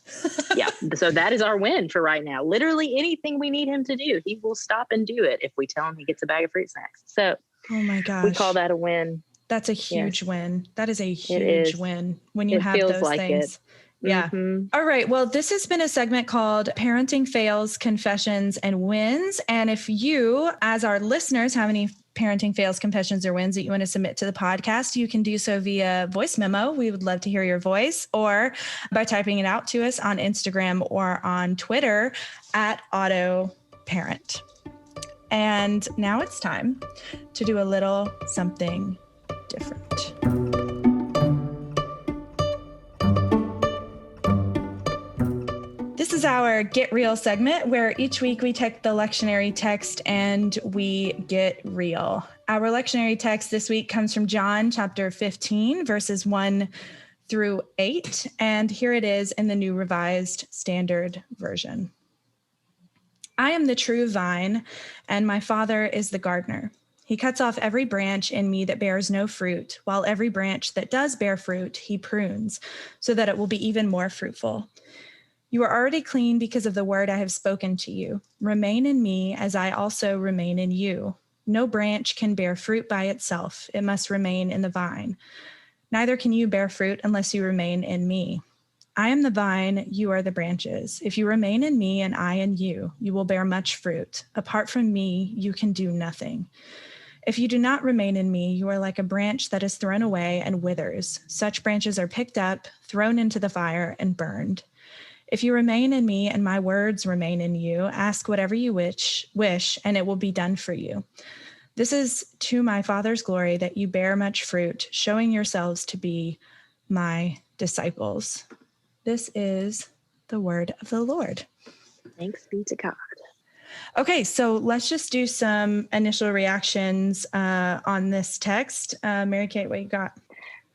Yeah. So that is our win for right now. Literally anything we need him to do, he will stop and do it if we tell him he gets a bag of fruit snacks. So oh my gosh, we call that a win. That's a huge win. That is a huge win when you have those things. Yeah. Mm-hmm. All right. Well, this has been a segment called Parenting Fails, Confessions, and Wins. And if you, as our listeners, have any parenting fails, confessions, or wins that you want to submit to the podcast, you can do so via voice memo. We would love to hear your voice, or by typing it out to us on Instagram or on Twitter at AutoParent. And now it's time to do a little something different. This is our Get Real segment, where each week we take the lectionary text and we get real. Our lectionary text this week comes from John chapter 15, verses 1 through 8. And here it is in the New Revised Standard Version. I am the true vine, and my Father is the gardener. He cuts off every branch in me that bears no fruit, while every branch that does bear fruit, he prunes, so that it will be even more fruitful. You are already clean because of the word I have spoken to you. Remain in me as I also remain in you. No branch can bear fruit by itself. It must remain in the vine. Neither can you bear fruit unless you remain in me. I am the vine, you are the branches. If you remain in me and I in you, you will bear much fruit. Apart from me, you can do nothing. If you do not remain in me, you are like a branch that is thrown away and withers. Such branches are picked up, thrown into the fire, and burned. If you remain in me and my words remain in you, ask whatever you wish, and it will be done for you. This is to my Father's glory that you bear much fruit, showing yourselves to be my disciples. This is the word of the Lord. Thanks be to God. Okay, so let's just do some initial reactions on this text. Mary Kate, what you got?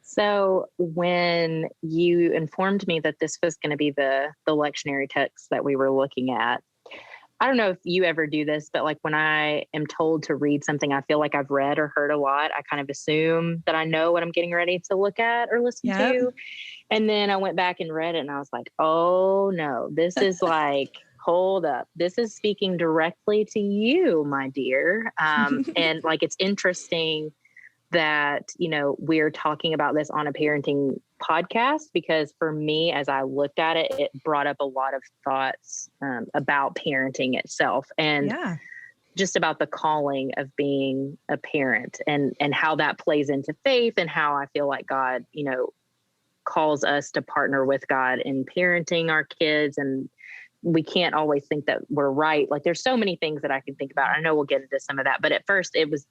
So when you informed me that this was going to be the lectionary text that we were looking at, I don't know if you ever do this, but like when I am told to read something I feel like I've read or heard a lot, I kind of assume that I know what I'm getting ready to look at or listen to. And then I went back and read it and I was like, oh no, this is like, hold up. This is speaking directly to you, my dear. And like, it's interesting that, you know, we're talking about this on a parenting podcast, because for me, as I looked at it, it brought up a lot of thoughts about parenting itself and just about the calling of being a parent and how that plays into faith and how I feel like God, you know, calls us to partner with God in parenting our kids. And we can't always think that we're right. Like there's so many things that I can think about. I know we'll get into some of that, but at first it was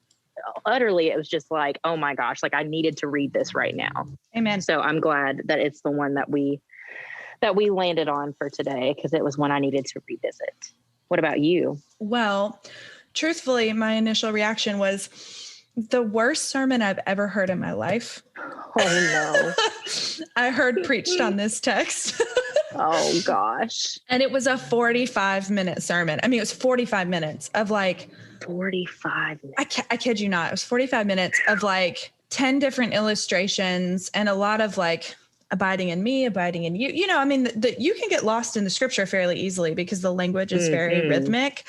just like, oh my gosh, like I needed to read this right now. Amen. So I'm glad that it's the one that we landed on for today, because it was one I needed to revisit. What about you? Well, truthfully, my initial reaction was the worst sermon I've ever heard in my life. Oh no. I heard preached on this text. Oh gosh. And it was a 45-minute sermon. I mean, it was 45 minutes of like 45 minutes. I kid you not. It was 45 minutes of like 10 different illustrations and a lot of like abiding in me, abiding in you. You know, I mean, you can get lost in the scripture fairly easily because the language is very rhythmic.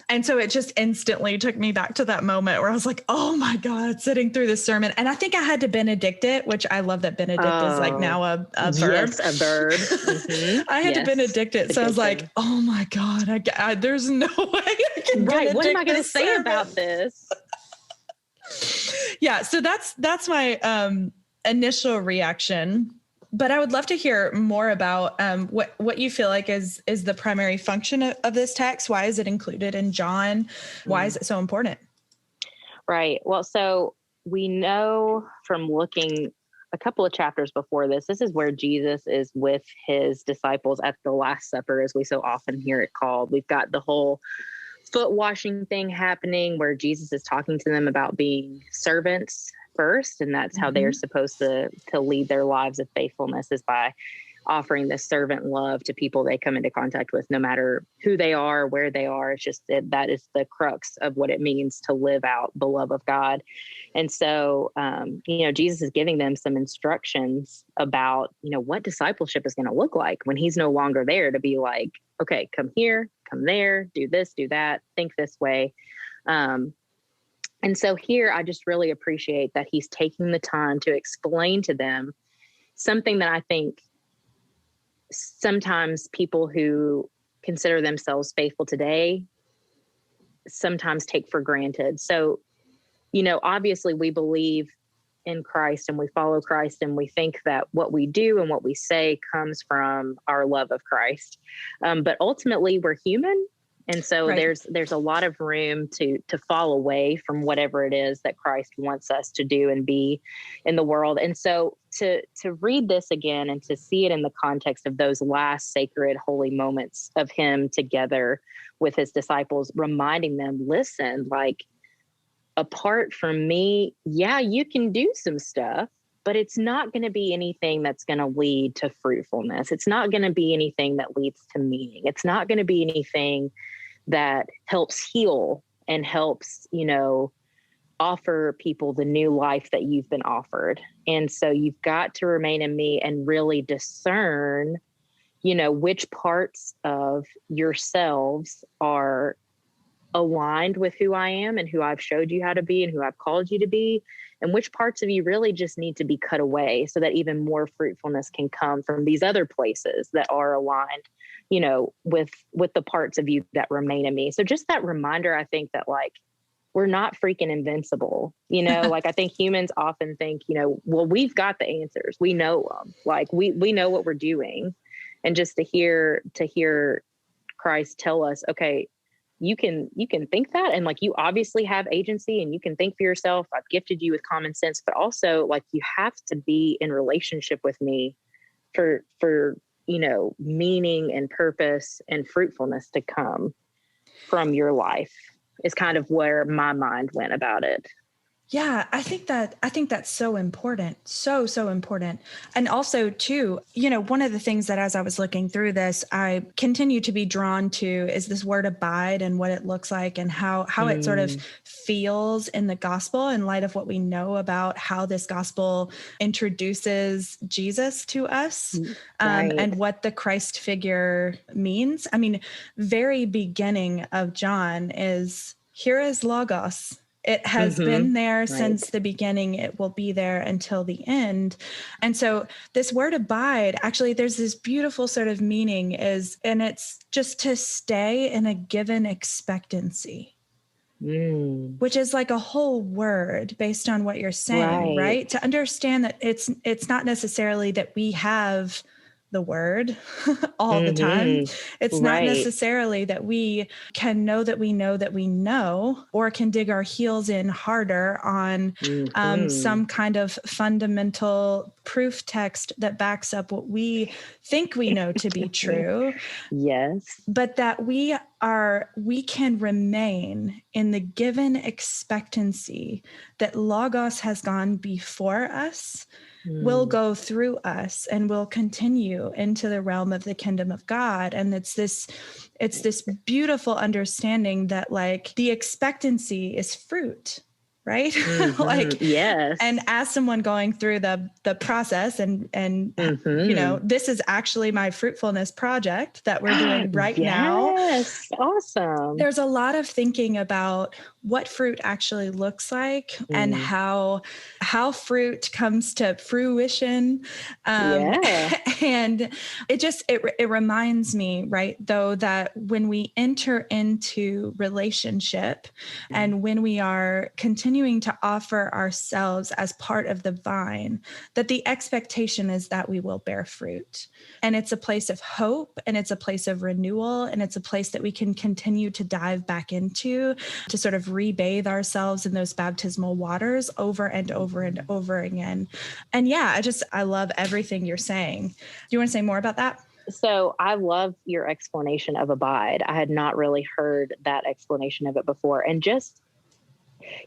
And so it just instantly took me back to that moment where I was like, oh my God, sitting through this sermon. And I think I had to benedict it, which I love that benedict is like now a verb. Yes, a verb. Mm-hmm. I had to benedict it. So I was like, oh my God, there's no way I can benedict what am I going to say sermon about this? Yeah. So that's my initial reaction. But I would love to hear more about what you feel like is the primary function of this text. Why is it included in John? Why is it so important? Right. Well, so we know from looking a couple of chapters before this. This is where Jesus is with his disciples at the Last Supper, as we so often hear it called. We've got the whole foot washing thing happening where Jesus is talking to them about being servants first. And that's how they're supposed to lead their lives of faithfulness, is by offering this servant love to people they come into contact with, no matter who they are, where they are. It's just that is the crux of what it means to live out the love of God. And so, Jesus is giving them some instructions about, what discipleship is going to look like when he's no longer there, to be like, okay, come here, come there, do this, do that, think this way. And so here, I just really appreciate that he's taking the time to explain to them something that I think sometimes people who consider themselves faithful today sometimes take for granted. So, obviously we believe in Christ and we follow Christ, and we think that what we do and what we say comes from our love of Christ. But ultimately we're human. And so there's a lot of room to fall away from whatever it is that Christ wants us to do and be in the world. And so to read this again and to see it in the context of those last sacred, holy moments of him together with his disciples, reminding them, listen, like, apart from me, yeah, you can do some stuff, but it's not going to be anything that's going to lead to fruitfulness. It's not going to be anything that leads to meaning. It's not going to be anything that helps heal and helps, offer people the new life that you've been offered. And so you've got to remain in me and really discern, which parts of yourselves are aligned with who I am and who I've showed you how to be and who I've called you to be, and which parts of you really just need to be cut away so that even more fruitfulness can come from these other places that are aligned, with the parts of you that remain in me. So just that reminder, I think that, like, we're not freaking invincible, like I think humans often think, well, we've got the answers. We know them. Like we know what we're doing. And just to hear Christ tell us, okay, you can think that, and like, you obviously have agency and you can think for yourself. I've gifted you with common sense, but also, like, you have to be in relationship with me for meaning and purpose and fruitfulness to come from your life, is kind of where my mind went about it. Yeah, I think that's so important. So important. And also too, one of the things that as I was looking through this, I continue to be drawn to is this word abide and what it looks like and how it sort of feels in the gospel in light of what we know about how this gospel introduces Jesus to us, and what the Christ figure means. I mean, very beginning of John is, here is Logos. It has been there since the beginning. It will be there until the end. And so this word abide, actually, there's this beautiful sort of meaning and it's just to stay in a given expectancy, which is like a whole word based on what you're saying, right? To understand that it's not necessarily that we have the word all the time. It's not necessarily that we can know that we know that we know, or can dig our heels in harder on some kind of fundamental proof text that backs up what we think we know to be true. Yes. But that we can remain in the given expectancy that Logos has gone before us, will go through us, and will continue into the realm of the kingdom of God. And it's this beautiful understanding that, like, the expectancy is fruit, right? Yes. And as someone going through the process and this is actually my fruitfulness project that we're doing right now. Yes. Awesome. There's a lot of thinking about what fruit actually looks like and how fruit comes to fruition. And it reminds me, right, though, that when we enter into relationship and when we are continuing continuing to offer ourselves as part of the vine, that the expectation is that we will bear fruit. And it's a place of hope, and it's a place of renewal, and it's a place that we can continue to dive back into, to sort of rebathe ourselves in those baptismal waters over and over and over again. And yeah, I love everything you're saying. Do you want to say more about that? So I love your explanation of abide. I had not really heard that explanation of it before. And just,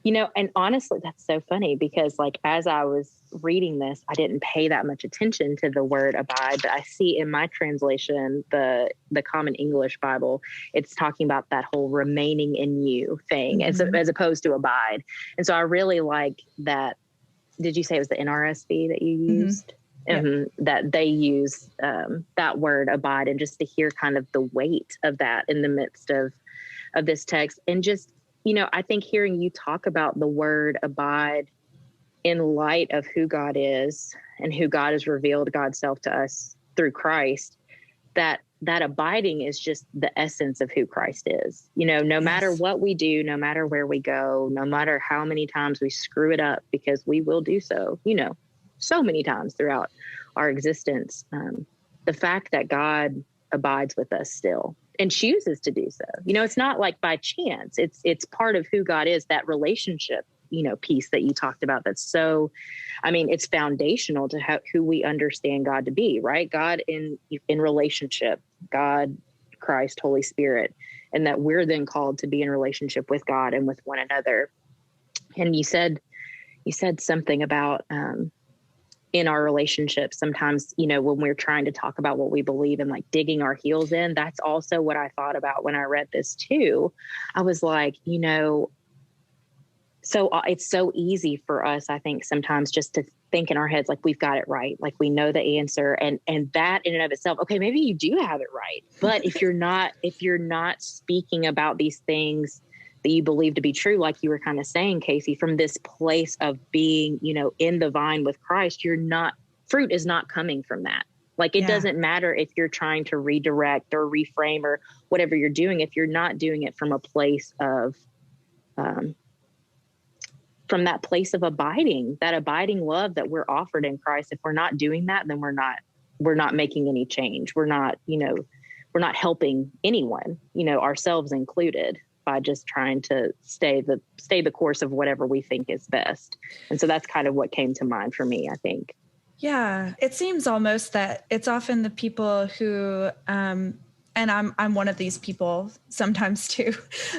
and honestly, that's so funny because like, as I was reading this, I didn't pay that much attention to the word abide, but I see in my translation, the Common English Bible, it's talking about that whole remaining in you thing, as opposed to abide. And so I really like that. Did you say it was the NRSV that you used? That they use that word abide, and just to hear kind of the weight of that in the midst of this text. And just, I think hearing you talk about the word abide in light of who God is and who God has revealed God's self to us through Christ, that abiding is just the essence of who Christ is. No matter what we do, no matter where we go, no matter how many times we screw it up, because we will do so, so many times throughout our existence, the fact that God abides with us still and chooses to do so, it's not like by chance, it's part of who God is, that relationship, piece that you talked about. That's so, it's foundational to who we understand God to be, right? God in relationship, God, Christ, Holy Spirit, and that we're then called to be in relationship with God and with one another. And you said something about, in our relationships, sometimes, when we're trying to talk about what we believe and like digging our heels in, that's also what I thought about when I read this too. I was like, so it's so easy for us, I think, sometimes just to think in our heads, like we've got it right. Like we know the answer, and that in and of itself, okay, maybe you do have it right. But if you're not speaking about these things that you believe to be true, like you were kind of saying, Casey, from this place of being, in the vine with Christ, fruit is not coming from that. Like it doesn't matter if you're trying to redirect or reframe or whatever you're doing, if you're not doing it from a place of, from that place of abiding, that abiding love that we're offered in Christ. If we're not doing that, then we're not making any change. We're not helping anyone, ourselves included, by just trying to stay the course of whatever we think is best. And so that's kind of what came to mind for me, I think. Yeah, it seems almost that it's often the people who, and I'm one of these people sometimes too,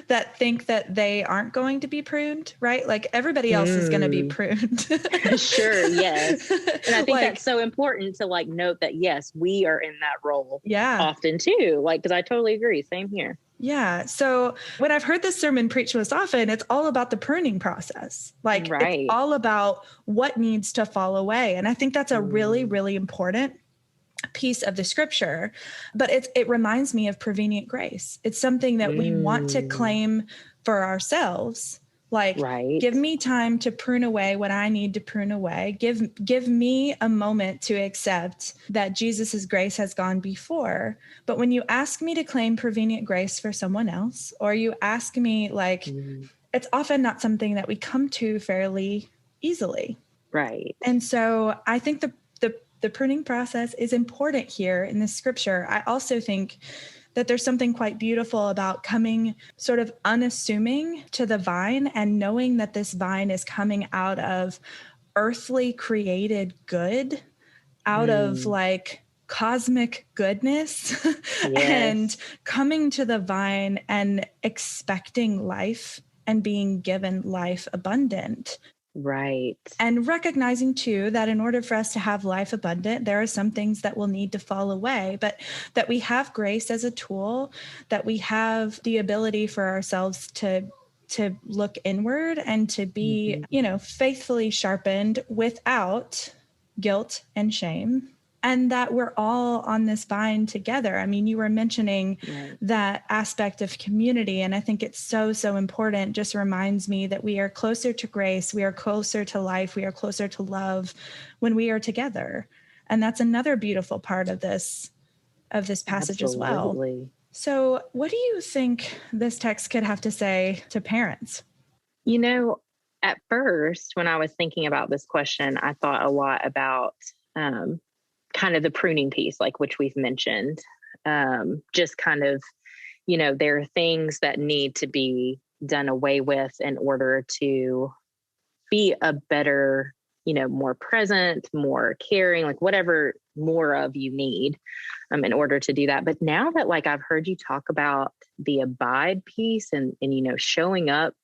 that think that they aren't going to be pruned, right? Like everybody else is going to be pruned. Sure, yes. And I think that's so important to like note that, yes, we are in that role often too. Like, because I totally agree. Same here. Yeah. So when I've heard this sermon preached most often, it's all about the pruning process. Like it's all about what needs to fall away. And I think that's a really, really important piece of the scripture, but it reminds me of prevenient grace. It's something that we want to claim for ourselves. Like, give me time to prune away what I need to prune away. Give me a moment to accept that Jesus's grace has gone before. But when you ask me to claim prevenient grace for someone else, or you ask me, like, it's often not something that we come to fairly easily. Right. And so I think the pruning process is important here in this scripture. I also think that there's something quite beautiful about coming sort of unassuming to the vine and knowing that this vine is coming out of earthly created good, out of like cosmic goodness, and coming to the vine and expecting life and being given life abundant. Right. And recognizing too that in order for us to have life abundant, there are some things that will need to fall away, but that we have grace as a tool, that we have the ability for ourselves to look inward and to be, faithfully sharpened without guilt and shame. And that we're all on this vine together. I mean, you were mentioning that aspect of community, and I think it's so, so important. Just reminds me that we are closer to grace, we are closer to life, we are closer to love when we are together. And that's another beautiful part of this passage as well. So what do you think this text could have to say to parents? at first, when I was thinking about this question, I thought a lot about kind of the pruning piece, like which we've mentioned. Just kind of, there are things that need to be done away with in order to be a better, more present, more caring, like whatever more of you need in order to do that. But now that like I've heard you talk about the abide piece and showing up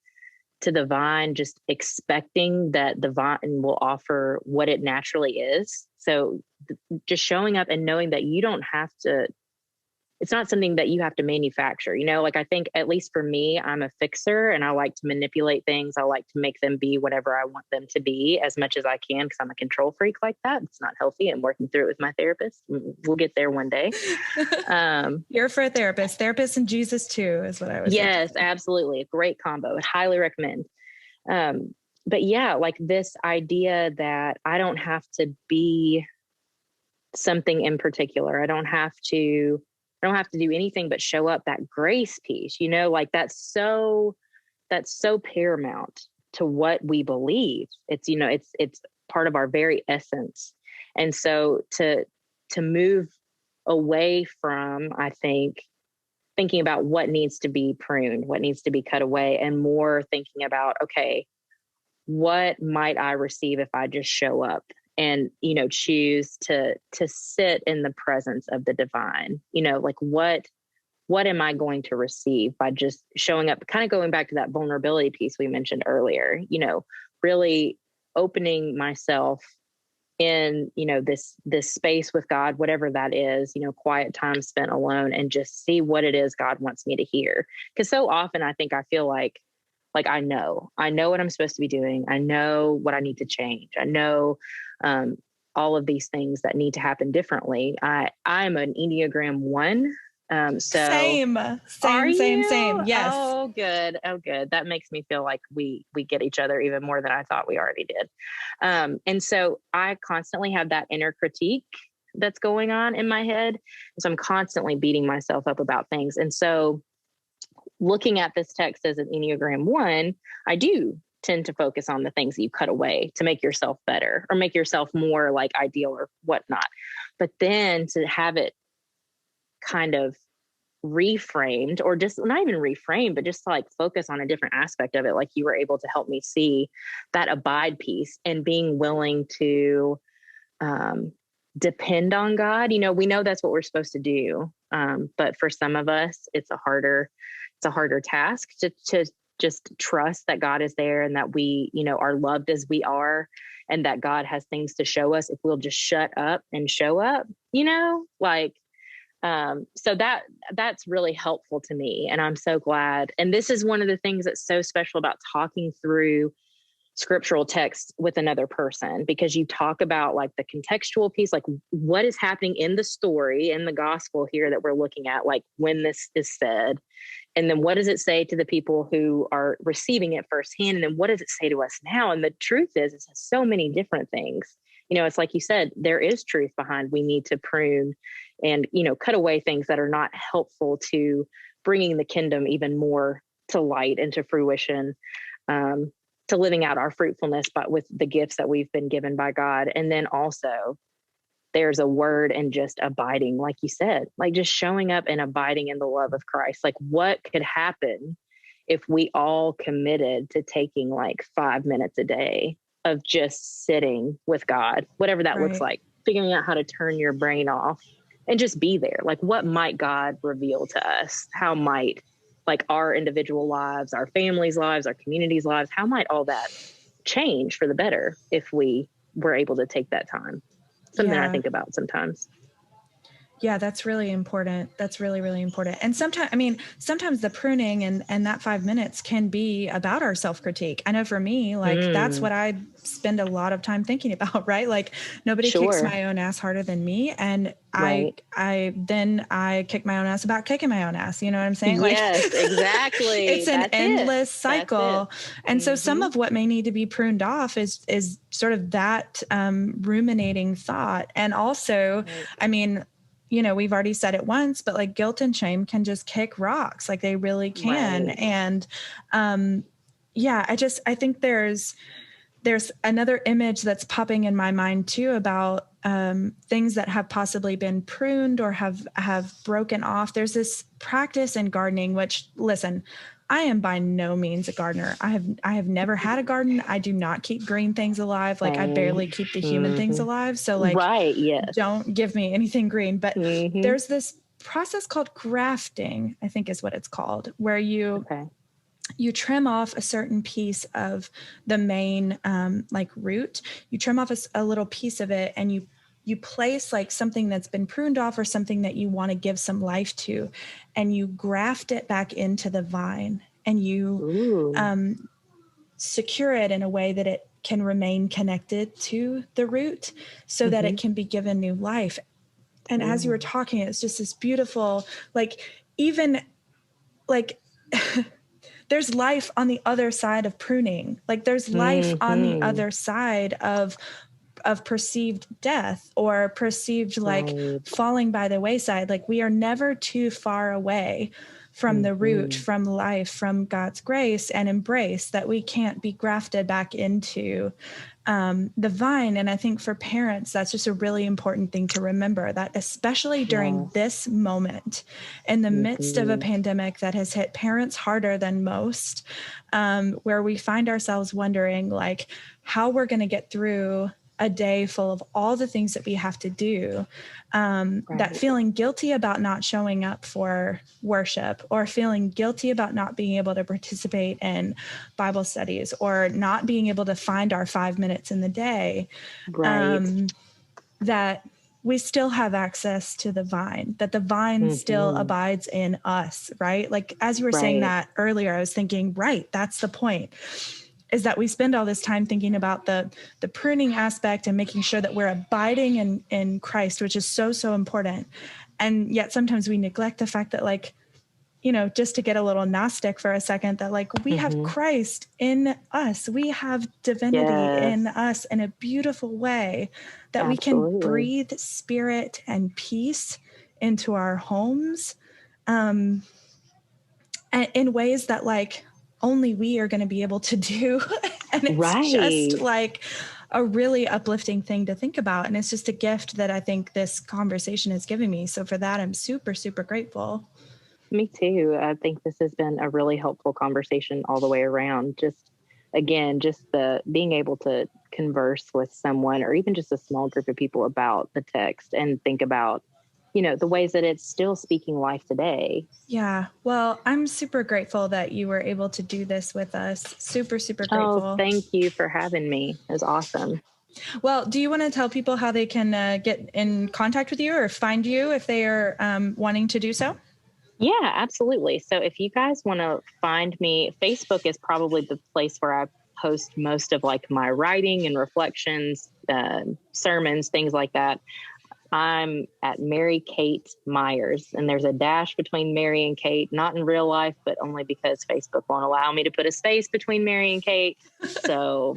to the vine, just expecting that the vine will offer what it naturally is. So just showing up and knowing that you don't have to, it's not something that you have to manufacture, like I think at least for me, I'm a fixer and I like to manipulate things. I like to make them be whatever I want them to be as much as I can because I'm a control freak like that. It's not healthy. I'm working through it with my therapist. We'll get there one day. You're for a therapist and Jesus too, is what I was saying. Yes, absolutely. A great combo. I'd highly recommend. But yeah, like this idea that I don't have to be something in particular. I don't have to do anything but show up. That grace piece, like that's so paramount to what we believe. It's, it's part of our very essence. And so to move away from, I think, thinking about what needs to be pruned, what needs to be cut away, and more thinking about, okay, what might I receive if I just show up and, choose to sit in the presence of the divine, like what am I going to receive by just showing up, kind of going back to that vulnerability piece we mentioned earlier, really opening myself in, this space with God, whatever that is, quiet time spent alone and just see what it is God wants me to hear. Because so often I think I feel like I know what I'm supposed to be doing. I know what I need to change. I know all of these things that need to happen differently. I'm an Enneagram 1. So same. Yes. Oh, good. That makes me feel like we get each other even more than I thought we already did. And so I constantly have that inner critique that's going on in my head. So I'm constantly beating myself up about things. And so looking at this text as an Enneagram 1, I do tend to focus on the things that you cut away to make yourself better or make yourself more like ideal or whatnot. But then to have it kind of reframed, or just not even reframed, but just like focus on a different aspect of it. Like you were able to help me see that abide piece and being willing to depend on God. We know that's what we're supposed to do. But for some of us, it's a harder task to just trust that God is there and that we, are loved as we are and that God has things to show us if we'll just shut up and show up, so that's really helpful to me. And I'm so glad. And this is one of the things that's so special about talking through scriptural text with another person, because you talk about like the contextual piece, like what is happening in the story, in the gospel here that we're looking at, like when this is said, and then what does it say to the people who are receiving it firsthand? And then what does it say to us now? And the truth is, it says so many different things. It's like you said, there is truth behind we need to prune and, cut away things that are not helpful to bringing the kingdom even more to light and to fruition, to living out our fruitfulness, but with the gifts that we've been given by God. And then also there's a word and just abiding, like you said, like just showing up and abiding in the love of Christ. Like what could happen if we all committed to taking like 5 minutes a day of just sitting with God, whatever that looks like, figuring out how to turn your brain off and just be there. Like what might God reveal to us? How might like our individual lives, our families' lives, our communities' lives, how might all that change for the better if we were able to take that time? Something I think about sometimes. Yeah, that's really important. That's really, really important. And sometimes the pruning and that 5 minutes can be about our self-critique. I know for me, like that's what I spend a lot of time thinking about, right? Like nobody kicks my own ass harder than me. And I kick my own ass about kicking my own ass. You know what I'm saying? Yes, like, exactly. It's an endless cycle. And so some of what may need to be pruned off is sort of that ruminating thought. And also, we've already said it once, but like guilt and shame can just kick rocks. Like they really can. And, I think there's another image that's popping in my mind too about things that have possibly been pruned or have broken off. There's this practice in gardening, which, listen, I am by no means a gardener. I have never had a garden. I do not keep green things alive. Like I barely keep the human things alive. So like, right, yes. Don't give me anything green. But Mm-hmm. there's this process called grafting, I think is what it's called, where you trim off a certain piece of the main like root. You trim off a little piece of it, and you place like something that's been pruned off or something that you want to give some life to, and you graft it back into the vine, and you secure it in a way that it can remain connected to the root so that it can be given new life. And as you were talking, it's just this beautiful, like, even like there's life on the other side of pruning. Like there's life on the other side of perceived death or perceived like falling by the wayside. Like we are never too far away from the root, from life, from God's grace and embrace, that we can't be grafted back into the vine. And I think for parents, that's just a really important thing to remember, that especially during this moment, in the midst of a pandemic that has hit parents harder than most, where we find ourselves wondering like how we're going to get through a day full of all the things that we have to do, that feeling guilty about not showing up for worship, or feeling guilty about not being able to participate in Bible studies, or not being able to find our 5 minutes in the day, that we still have access to the vine, that the vine still abides in us, right? Like, as you were saying that earlier, I was thinking, right, that's the point, is that we spend all this time thinking about the pruning aspect and making sure that we're abiding in Christ, which is so, so important. And yet sometimes we neglect the fact that, like, you know, just to get a little Gnostic for a second, that like we have Christ in us. We have divinity in us in a beautiful way, that we can breathe spirit and peace into our homes, and in ways that like only we are going to be able to do. And it's just like a really uplifting thing to think about. And it's just a gift that I think this conversation has given me. So for that, I'm super, super grateful. Me too. I think this has been a really helpful conversation all the way around. Just the being able to converse with someone, or even just a small group of people, about the text and think about, you know, the ways that it's still speaking life today. Yeah. Well, I'm super grateful that you were able to do this with us. Super, super grateful. Oh, thank you for having me. It was awesome. Well, do you want to tell people how they can get in contact with you or find you if they are wanting to do so? Yeah, absolutely. So if you guys want to find me, Facebook is probably the place where I post most of like my writing and reflections, sermons, things like that. I'm at Mary Kate Myers, and there's a dash between Mary and Kate, not in real life, but only because Facebook won't allow me to put a space between Mary and Kate. So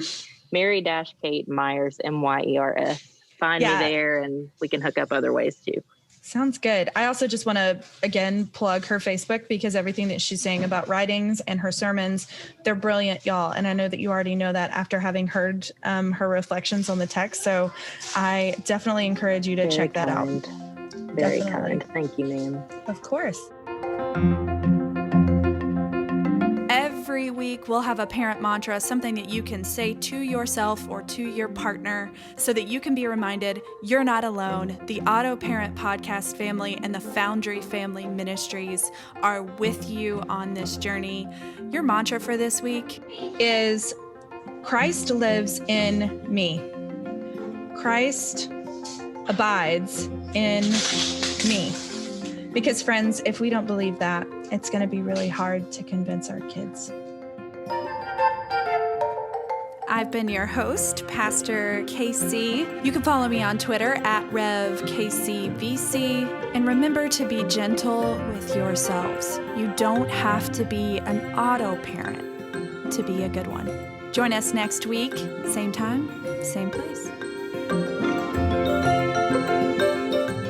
Mary-Kate Myers, Myers. Find me there, and we can hook up other ways too. Sounds good. I also just want to, again, plug her Facebook, because everything that she's saying about writings and her sermons, they're brilliant, y'all. And I know that you already know that after having heard her reflections on the text. So I definitely encourage you to check that out. Very kind. Thank you, ma'am. Of course. Every week, we'll have a parent mantra, something that you can say to yourself or to your partner so that you can be reminded you're not alone. The AutoParent podcast family and the Foundry Family Ministries are with you on this journey. Your mantra for this week is Christ lives in me. Christ abides in me. Because, friends, if we don't believe that, it's going to be really hard to convince our kids. I've been your host, Pastor KC. You can follow me on Twitter at RevKCVC. And remember to be gentle with yourselves. You don't have to be an auto parent to be a good one. Join us next week, same time, same place.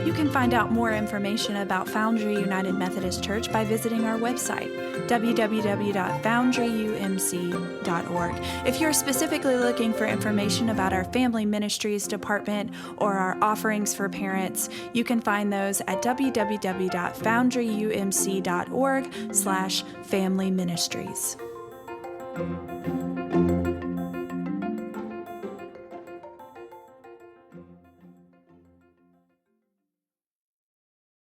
You can find out more information about Foundry United Methodist Church by visiting our website, www.foundryumc.org. If you're specifically looking for information about our Family Ministries Department or our offerings for parents, you can find those at www.foundryumc.org/family ministries.